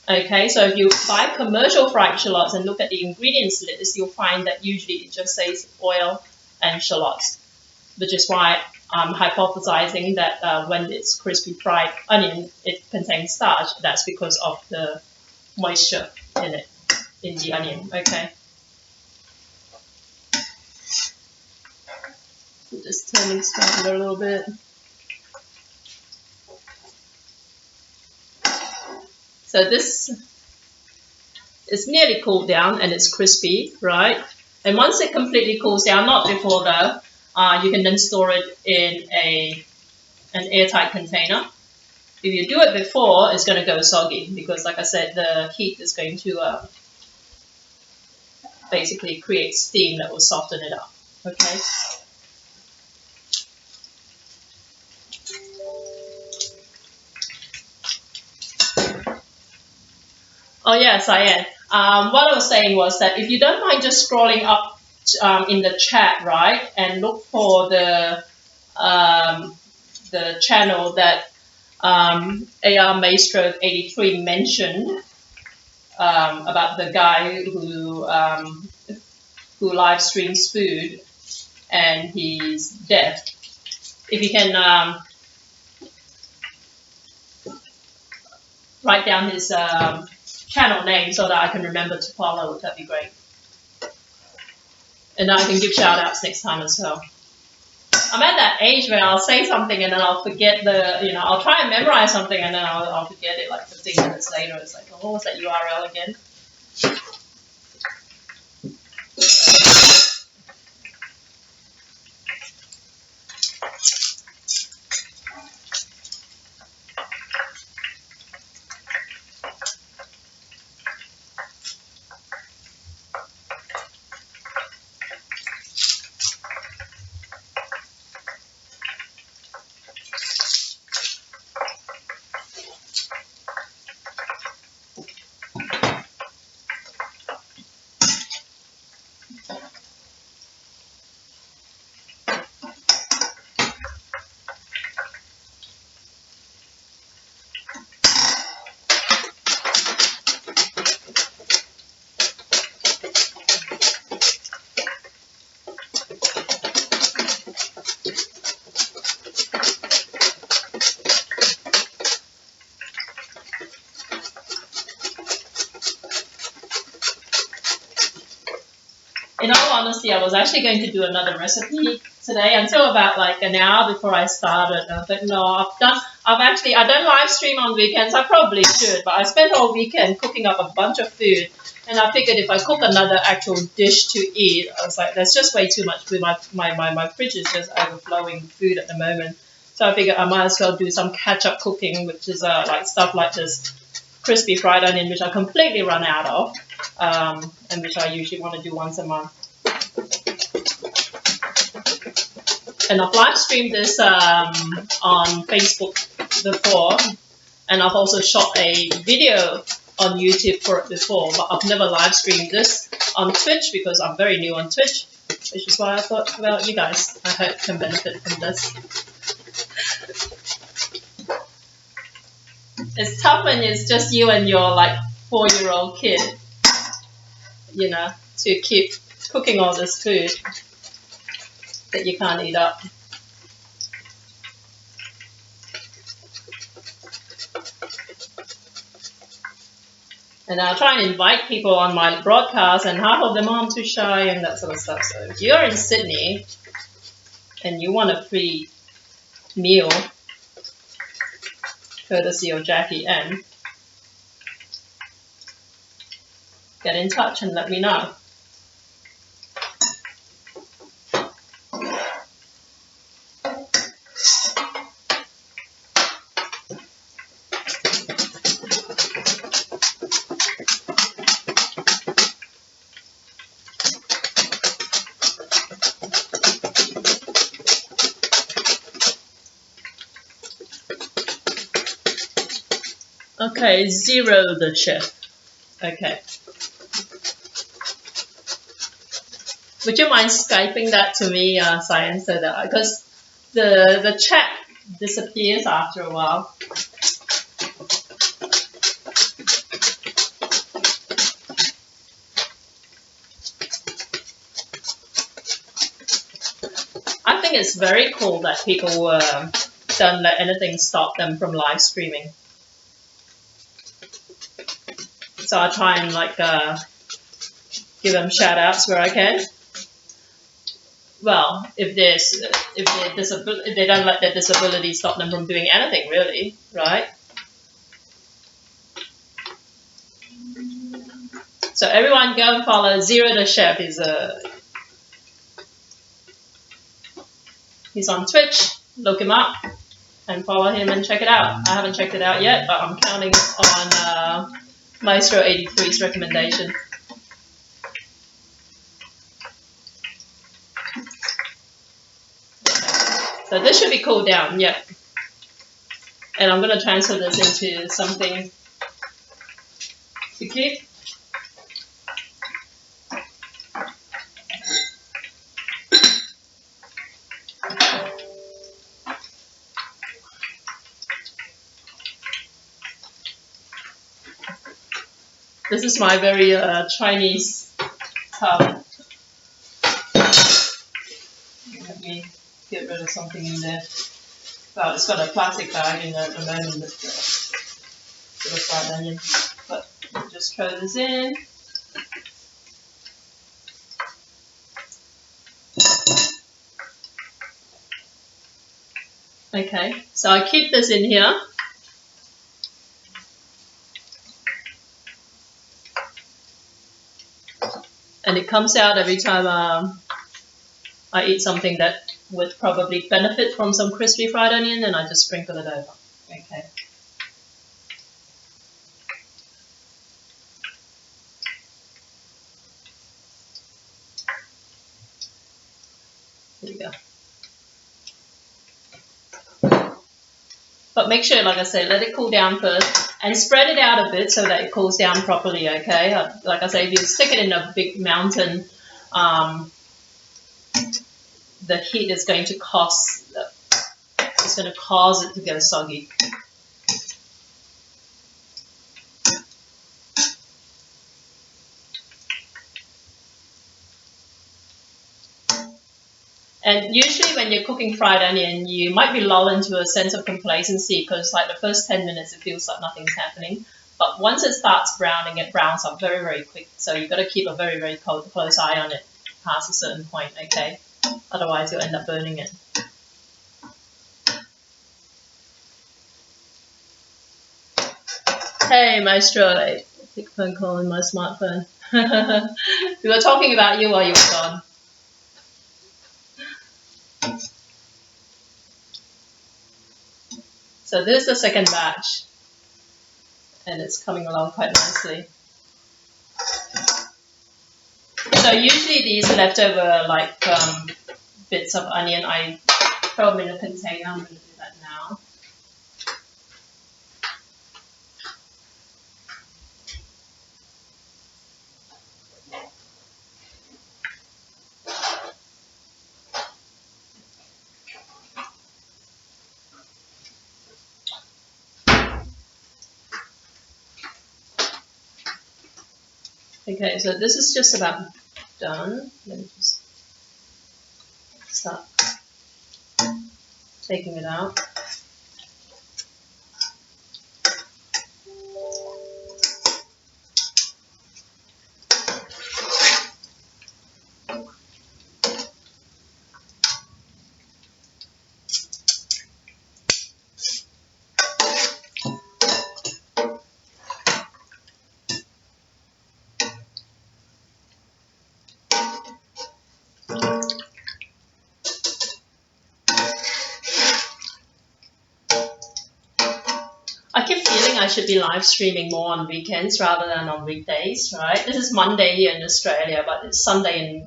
Speaker 1: Okay, so if you buy commercial fried shallots and look at the ingredients list, you'll find that usually it just says oil and shallots, which is why I'm hypothesizing that when it's crispy fried onion, it contains starch. That's because of the moisture in it, in the onion, okay? Just turning slightly a little bit. So this is nearly cooled down and it's crispy, right? And once it completely cools down, not before though, you can then store it in an airtight container. If you do it before, it's going to go soggy because, like I said, the heat is going to basically create steam that will soften it up, okay? Oh yes, I am. What I was saying was that if you don't mind just scrolling up in the chat, right, and look for the channel that AR Maestro 83 mentioned about the guy who live streams food and he's deaf. If you can write down his channel name so that I can remember to follow, that'd be great. And I can give shout outs next time as well. I'm at that age where I'll say something and then I'll forget I'll try and memorize something and then I'll forget it like 15 minutes later. It's like, oh, what was that URL again? In all honesty, I was actually going to do another recipe today until about like an hour before I started. I thought, no, I don't live stream on weekends. I probably should, but I spent all weekend cooking up a bunch of food. And I figured if I cook another actual dish to eat, I was like, there's just way too much food. My fridge is just overflowing food at the moment. So I figured I might as well do some catch-up cooking, which is like stuff like this crispy fried onion, which I completely run out of, and which I usually want to do once a month. And I've live streamed this on Facebook before, and I've also shot a video on YouTube for it before, but I've never live streamed this on Twitch because I'm very new on Twitch, which is why I thought, well, you guys, I hope, can benefit from this. It's tough when it's just you and your like 4-year-old kid, to keep cooking all this food that you can't eat up. And I'll try and invite people on my broadcast, and half of them are too shy and that sort of stuff. So if you're in Sydney and you want a free meal, courtesy of Jackie M, get in touch and let me know. Okay, 0 the chef. Okay. Would you mind Skyping that to me, Science, so that because the chat disappears after a while. I think it's very cool that people don't let anything stop them from live streaming. So I try and like give them shout outs where I can. Well, if they don't let their disability stop them from doing anything really, right? So everyone go and follow 0 the Chef. He's on Twitch. Look him up and follow him and check it out. I haven't checked it out yet, but I'm counting on Maestro 83's recommendation. So this should be cooled down, yeah. And I'm going to transfer this into something to keep. This is my very Chinese tub. Let me get rid of something in there. Well, it's got a plastic bag in there at the moment with the fried onion. But we'll just throw this in. Okay, so I keep this in here. And it comes out every time I eat something that would probably benefit from some crispy fried onion, and I just sprinkle it over. Okay. There you go. But make sure, like I say, let it cool down first and spread it out a bit so that it cools down properly, okay? Like I say, if you stick it in a big mountain, the heat is going to cause it to go soggy. And usually when you're cooking fried onion, you might be lulled into a sense of complacency because like the first 10 minutes it feels like nothing's happening. But once it starts browning, it browns up very, very quick. So you've got to keep a very, very close eye on it past a certain point, okay? Otherwise you'll end up burning it. Hey Maestro, I take a phone call on my smartphone. We were talking about you while you were gone. So this is the second batch, and it's coming along quite nicely. So usually these leftover like bits of onion, I throw them in a container. I'm going to do that now. Okay, so this is just about done. Let me just start taking it out. I keep feeling I should be live streaming more on weekends rather than on weekdays, right? This is Monday here in Australia, but it's Sunday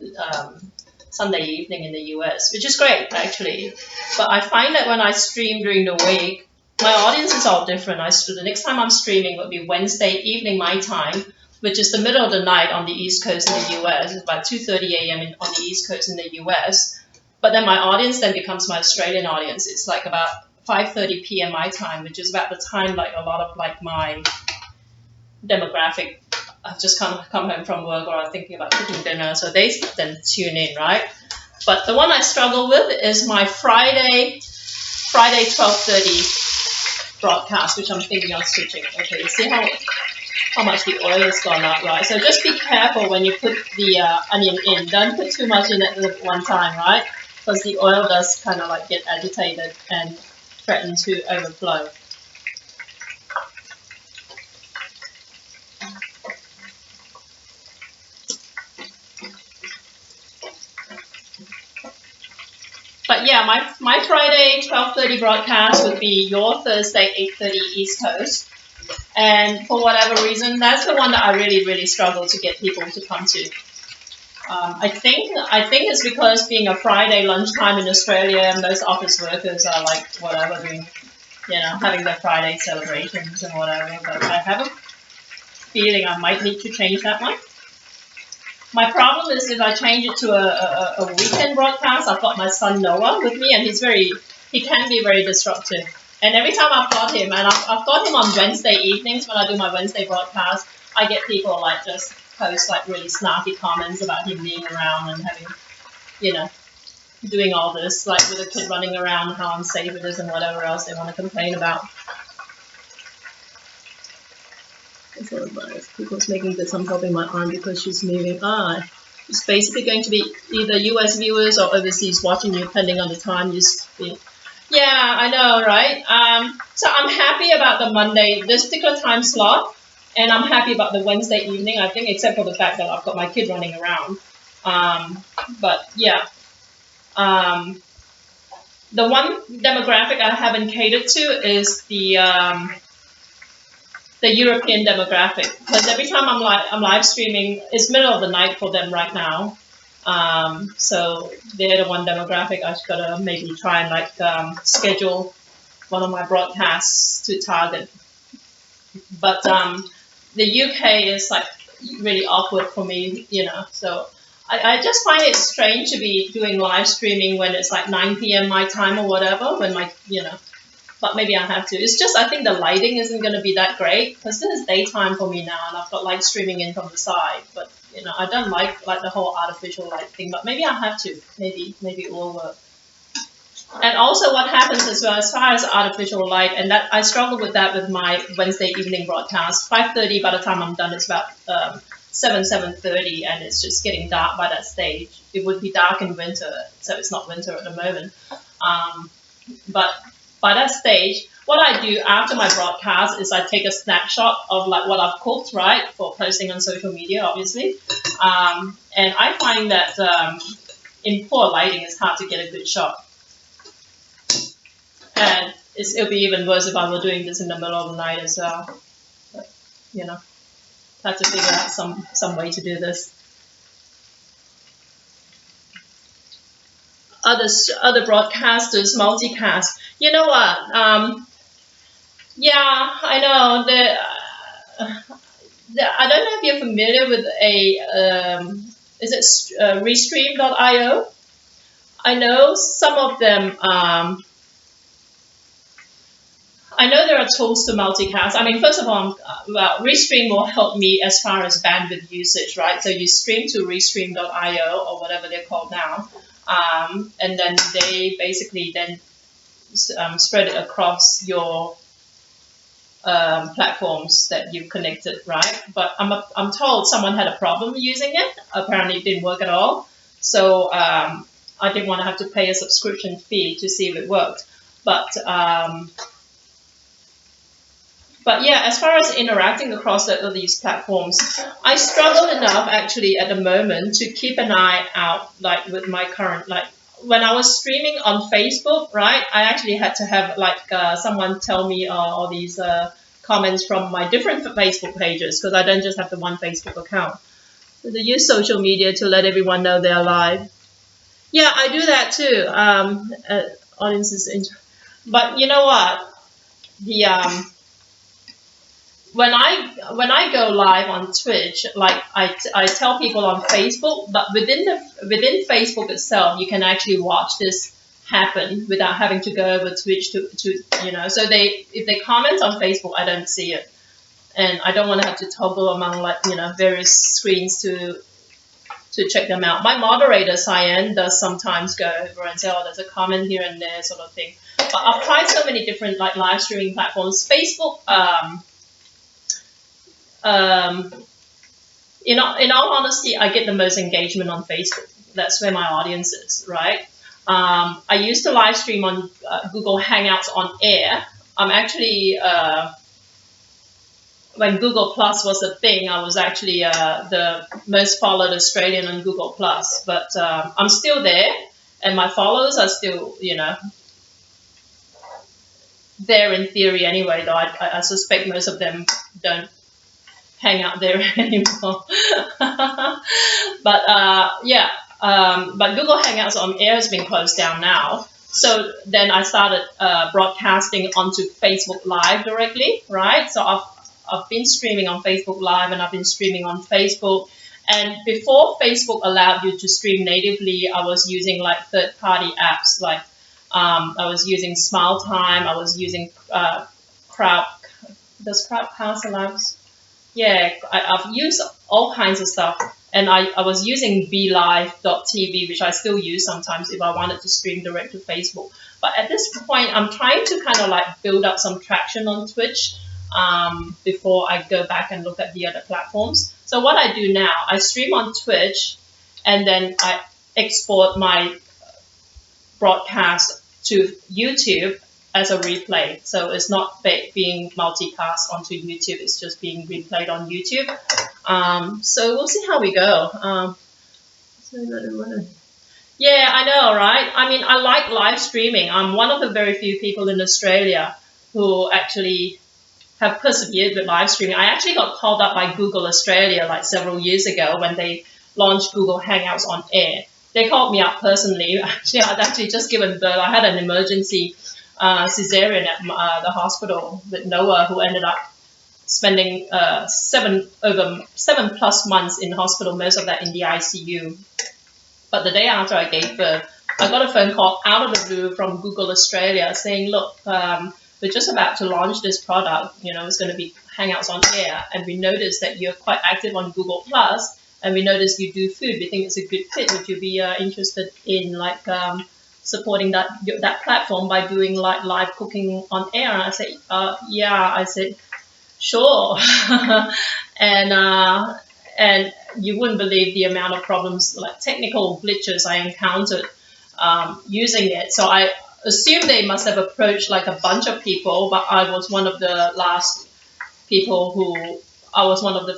Speaker 1: evening in the US, which is great actually. But I find that when I stream during the week, my audience is all different. The next time I'm streaming will be Wednesday evening my time, which is the middle of the night on the East Coast in the US. It's about 2:30 a.m. on the East Coast in the US. But then my audience then becomes my Australian audience. It's like about 5:30 p.m. my time, which is about the time like a lot of like my demographic have just come home from work or are thinking about cooking dinner, so they then tune in, right? But the one I struggle with is my Friday 12:30 broadcast, which I'm thinking of switching. Okay, you see how much the oil has gone up, right? So just be careful when you put the onion in. Don't put too much in at one time, right? Because the oil does kind of like get agitated and threaten to overflow. But yeah, my Friday 12:30 broadcast would be your Thursday 8:30 East Coast. And for whatever reason, that's the one that I really, really struggle to get people to come to. I think it's because being a Friday lunchtime in Australia, most office workers are like whatever doing, having their Friday celebrations and whatever. But I have a feeling I might need to change that one. My problem is if I change it to a weekend broadcast, I've got my son Noah with me, and he can be very disruptive. And every time I've got him, and I've got him on Wednesday evenings when I do my Wednesday broadcast, I get people like just post like really snarky comments about him being around and having, doing all this, like with a kid running around, how unsafe it is and whatever else they want to complain about. People's making this. I'm helping my aunt because she's moving. It's basically going to be either US viewers or overseas watching you, depending on the time you speak. Yeah, I know, right? So I'm happy about the Monday, this particular time slot, and I'm happy about the Wednesday evening, I think, except for the fact that I've got my kid running around. But yeah, um, the one demographic I haven't catered to is the European demographic, because every time I'm live streaming, it's middle of the night for them right now. So they're the one demographic I've got to maybe try and schedule one of my broadcasts to target. But the UK is like really awkward for me, So I just find it strange to be doing live streaming when it's like 9 p.m. my time or whatever, when but maybe I have to. It's just I think the lighting isn't going to be that great because this is daytime for me now, and I've got light streaming in from the side. But I don't like the whole artificial light thing. But maybe I have to. Maybe it will work. And also, what happens as well, as far as artificial light, and that I struggle with that with my Wednesday evening broadcast. 5:30. By the time I'm done, it's about 7:30, and it's just getting dark by that stage. It would be dark in winter, so it's not winter at the moment. But by that stage, what I do after my broadcast is I take a snapshot of like what I've cooked, right, for posting on social media, obviously. And I find that in poor lighting, it's hard to get a good shot. And it'll be even worse if I were doing this in the middle of the night as well. But, have to figure out some way to do this. Other broadcasters multicast. You know what? Yeah, I know. I don't know if you're familiar with is it Restream.io? I know some of them. I know there are tools to multicast. I mean, first of all, well, Restream will help me as far as bandwidth usage, right? So you stream to Restream.io or whatever they're called now, and then they basically then spread it across your platforms that you've connected, right? But I'm told someone had a problem using it. Apparently, it didn't work at all. So I didn't want to have to pay a subscription fee to see if it worked. But yeah, as far as interacting across these platforms, I struggle enough actually at the moment to keep an eye out, like with my current, like when I was streaming on Facebook, right? I actually had to have someone tell me all these comments from my different Facebook pages because I don't just have the one Facebook account. So they use social media to let everyone know they're live. Yeah, I do that too. Audiences, but you know what? The when I go live on Twitch, like I tell people on Facebook, but within Facebook itself, you can actually watch this happen without having to go over Twitch to So if they comment on Facebook, I don't see it, and I don't want to have to toggle among various screens to check them out. My moderator Cyan does sometimes go over and say, oh, there's a comment here and there, sort of thing. But I've tried so many different live streaming platforms. Facebook. In all honesty, I get the most engagement on Facebook. That's where my audience is, right? I used to live stream on Google Hangouts on air. I'm actually, when Google Plus was a thing, I was actually the most followed Australian on Google Plus. But I'm still there, and my followers are still, there in theory anyway, though I suspect most of them don't hang out there anymore. But but Google Hangouts on air has been closed down now. So then I started broadcasting onto Facebook Live directly, right? So I've been streaming on Facebook Live, and I've been streaming on Facebook. And before Facebook allowed you to stream natively, I was using third-party apps. I was using Smile Time. I was using Crowd. Does Crowdcast allow? Yeah, I've used all kinds of stuff, and I was using BeLive.tv, which I still use sometimes if I wanted to stream direct to Facebook. But at this point, I'm trying to kind of build up some traction on Twitch before I go back and look at the other platforms. So what I do now, I stream on Twitch, and then I export my broadcast to YouTube as a replay. So it's not being multicast onto YouTube, it's just being replayed on YouTube. So we'll see how we go. Yeah, I know, right? I mean, I like live streaming. I'm one of the very few people in Australia who actually have persevered with live streaming. I actually got called up by Google Australia like several years ago when they launched Google Hangouts on air. They called me up personally. Actually, I'd actually just given birth. I had an emergency cesarean at the hospital with Noah, who ended up spending 7+ months in hospital, most of that in the ICU. But the day after I gave birth, I got a phone call out of the blue from Google Australia saying, look, we're just about to launch this product. It's going to be Hangouts on air. And we noticed that you're quite active on Google Plus, and we noticed you do food. We think it's a good fit. Would you be interested in supporting that platform by doing like live cooking on air? And I said, yeah. I said, sure. And you wouldn't believe the amount of problems, like technical glitches I encountered using it. So I assume they must have approached like a bunch of people, but I was one of the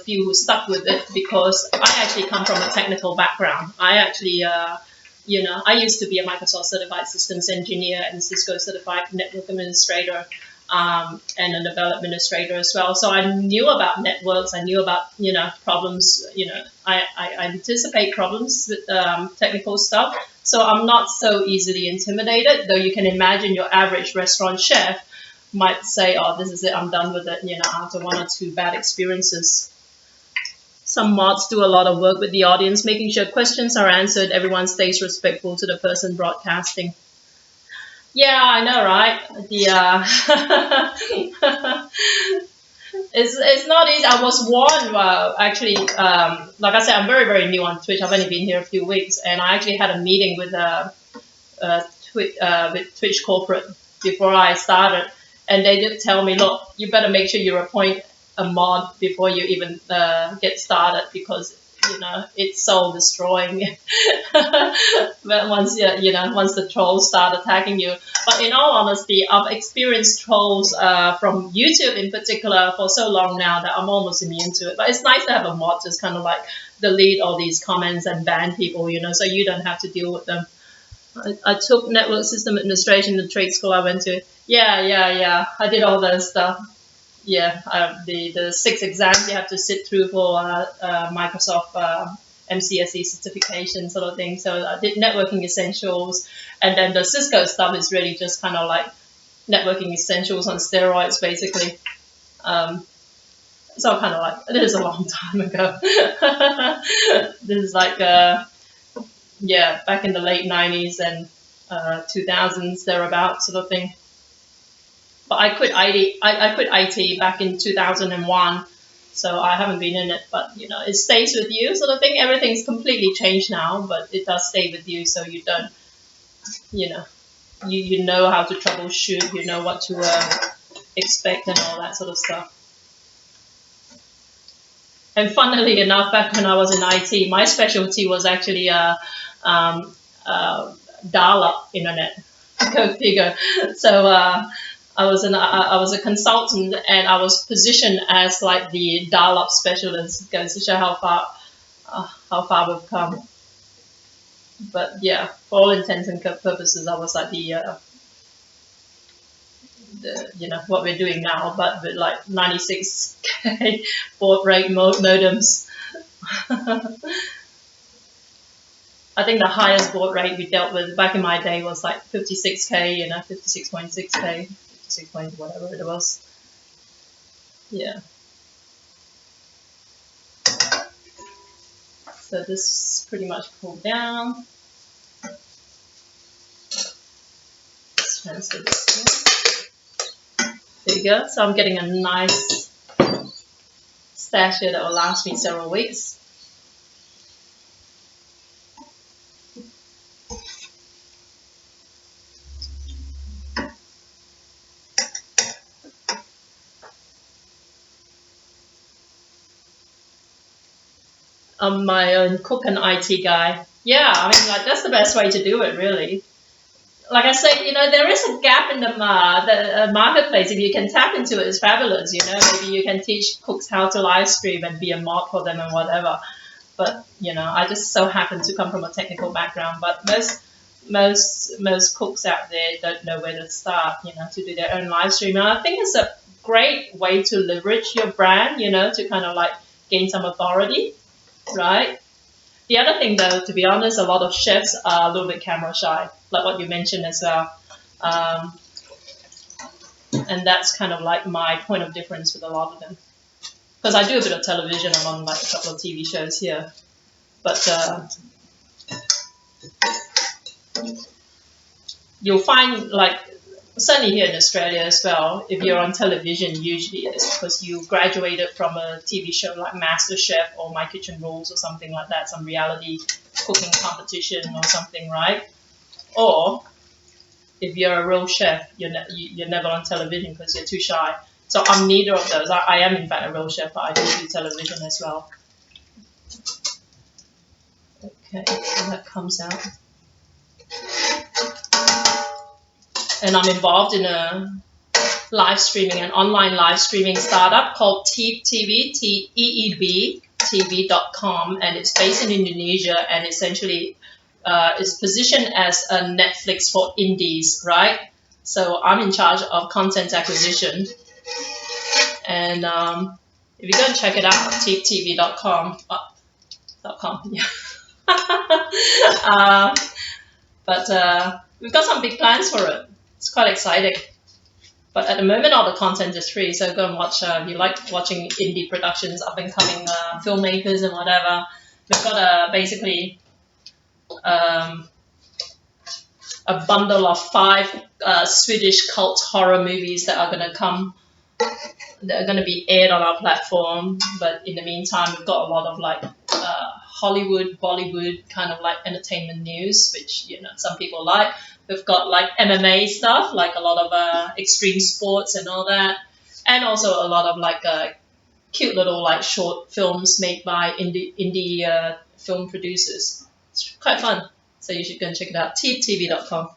Speaker 1: few who stuck with it, because I actually come from a technical background. I actually, I used to be a Microsoft certified systems engineer and Cisco certified network administrator. And a development administrator as well. So I knew about networks. I knew about, problems. I anticipate problems with technical stuff. So I'm not so easily intimidated, though you can imagine your average restaurant chef might say, oh, this is it, I'm done with it, after one or two bad experiences. Some mods do a lot of work with the audience, making sure questions are answered, everyone stays respectful to the person broadcasting. Yeah, I know, right? It's not easy. I was warned. Actually, like I said, I'm very, very new on Twitch. I've only been here a few weeks, and I actually had a meeting with Twitch corporate before I started, and they did tell me, look, you better make sure you appoint a mod before you even get started, because it's soul destroying. But once the trolls start attacking you. But in all honesty, I've experienced trolls from YouTube in particular for so long now that I'm almost immune to it. But it's nice to have a mod just kind of like delete all these comments and ban people, so you don't have to deal with them. I took network system administration in the trade school I went to. Yeah. I did all those stuff. Yeah, the 6 exams you have to sit through for Microsoft MCSE certification sort of thing. So I did networking essentials, and then the Cisco stuff is really just kind of like networking essentials on steroids, basically. So kind of like, it is a long time ago. This is like, back in the late 90s and 2000s, thereabouts sort of thing. But I quit IT back in 2001, so I haven't been in it. But it stays with you, sort of thing. Everything's completely changed now, but it does stay with you, so you don't, you know how to troubleshoot, you know what to expect, and all that sort of stuff. And funnily enough, back when I was in IT, my specialty was actually dial-up internet. Go figure. So. I was a consultant, and I was positioned as like the dial-up specialist. Goes to show how far we've come. But yeah, for all intents and purposes, I was like the what we're doing now, but with like 96K baud rate modems. I think the highest baud rate we dealt with back in my day was like 56K, 56.6K. 6 point whatever it was. Yeah. So this pretty much pulled down. Let's transfer this here. There you go. So I'm getting a nice stash here that will last me several weeks. I'm my own cook and IT guy. Yeah, I mean, like, that's the best way to do it, really. like I say, there is a gap in the marketplace. If you can tap into it, it's fabulous. Maybe you can teach cooks how to live stream and be a mod for them and whatever. But I just so happen to come from a technical background. But most cooks out there don't know where to start, to do their own live stream. And I think it's a great way to leverage your brand, to kind of like gain some authority, right? The other thing, though, to be honest, a lot of chefs are a little bit camera shy, like what you mentioned as well. And that's kind of like my point of difference with a lot of them. Because I do a bit of television. I'm on like a couple of TV shows here. But you'll find, like, certainly here in Australia as well, if you're on television, usually it's because you graduated from a TV show like MasterChef or My Kitchen Rules or something like that, some reality cooking competition or something, right? Or if you're a real chef, you're never on television because you're too shy. So I'm neither of those. I am, in fact, a real chef, but I do television as well. Okay, so that comes out. And I'm involved in a an online live streaming startup called Teeb TV, Teeb TV.com, and it's based in Indonesia, and essentially is positioned as a Netflix for indies, right? So I'm in charge of content acquisition, and if you go and check it out, teebtv.com, yeah. But we've got some big plans for it. It's quite exciting. But at the moment, all the content is free, so go and watch. If you like watching indie productions, up and coming filmmakers and whatever, we've got basically a bundle of 5 Swedish cult horror movies that are going to come, that are going to be aired on our platform. But in the meantime, we've got a lot of like Hollywood, Bollywood kind of like entertainment news, which some people like. We've got like MMA stuff, like a lot of extreme sports and all that, and also a lot of like cute little like short films made by indie film producers. It's quite fun, so you should go and check it out. teebtv.com.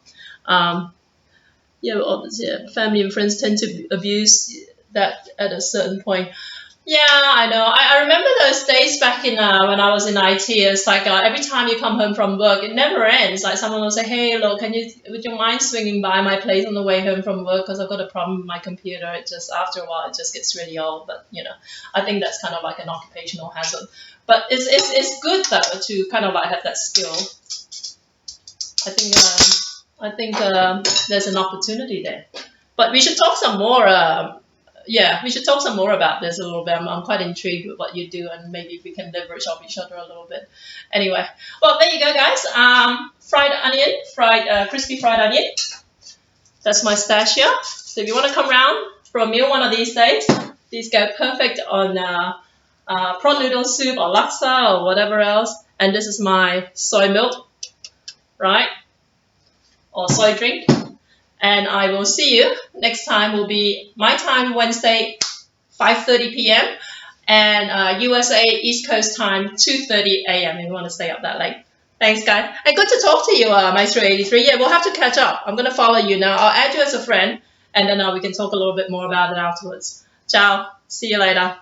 Speaker 1: Obviously, family and friends tend to abuse that at a certain point. Yeah, I know. I remember those days back in when I was in IT. It's like every time you come home from work, it never ends. Like someone will say, "Hey, look, would you mind swinging by my place on the way home from work? Because I've got a problem with my computer." It just, after a while, it just gets really old. But I think that's kind of like an occupational hazard. But it's good though to kind of like have that skill. I think there's an opportunity there. But we should talk some more. We should talk some more about this a little bit. I'm quite intrigued with what you do, and maybe we can leverage off each other a little bit. Anyway, well, there you go, guys. Crispy fried onion. That's my stash here. So if you want to come round for a meal one of these days, these go perfect on prawn noodle soup or laksa or whatever else. And this is my soy milk, right? Or soy drink. And I will see you next time. Will be my time, Wednesday, 5:30 p.m. and USA East Coast time, 2:30 a.m. if you want to stay up that late. Thanks, guys. And good to talk to you, Maestro83. Yeah, we'll have to catch up. I'm going to follow you now. I'll add you as a friend, and then we can talk a little bit more about it afterwards. Ciao. See you later.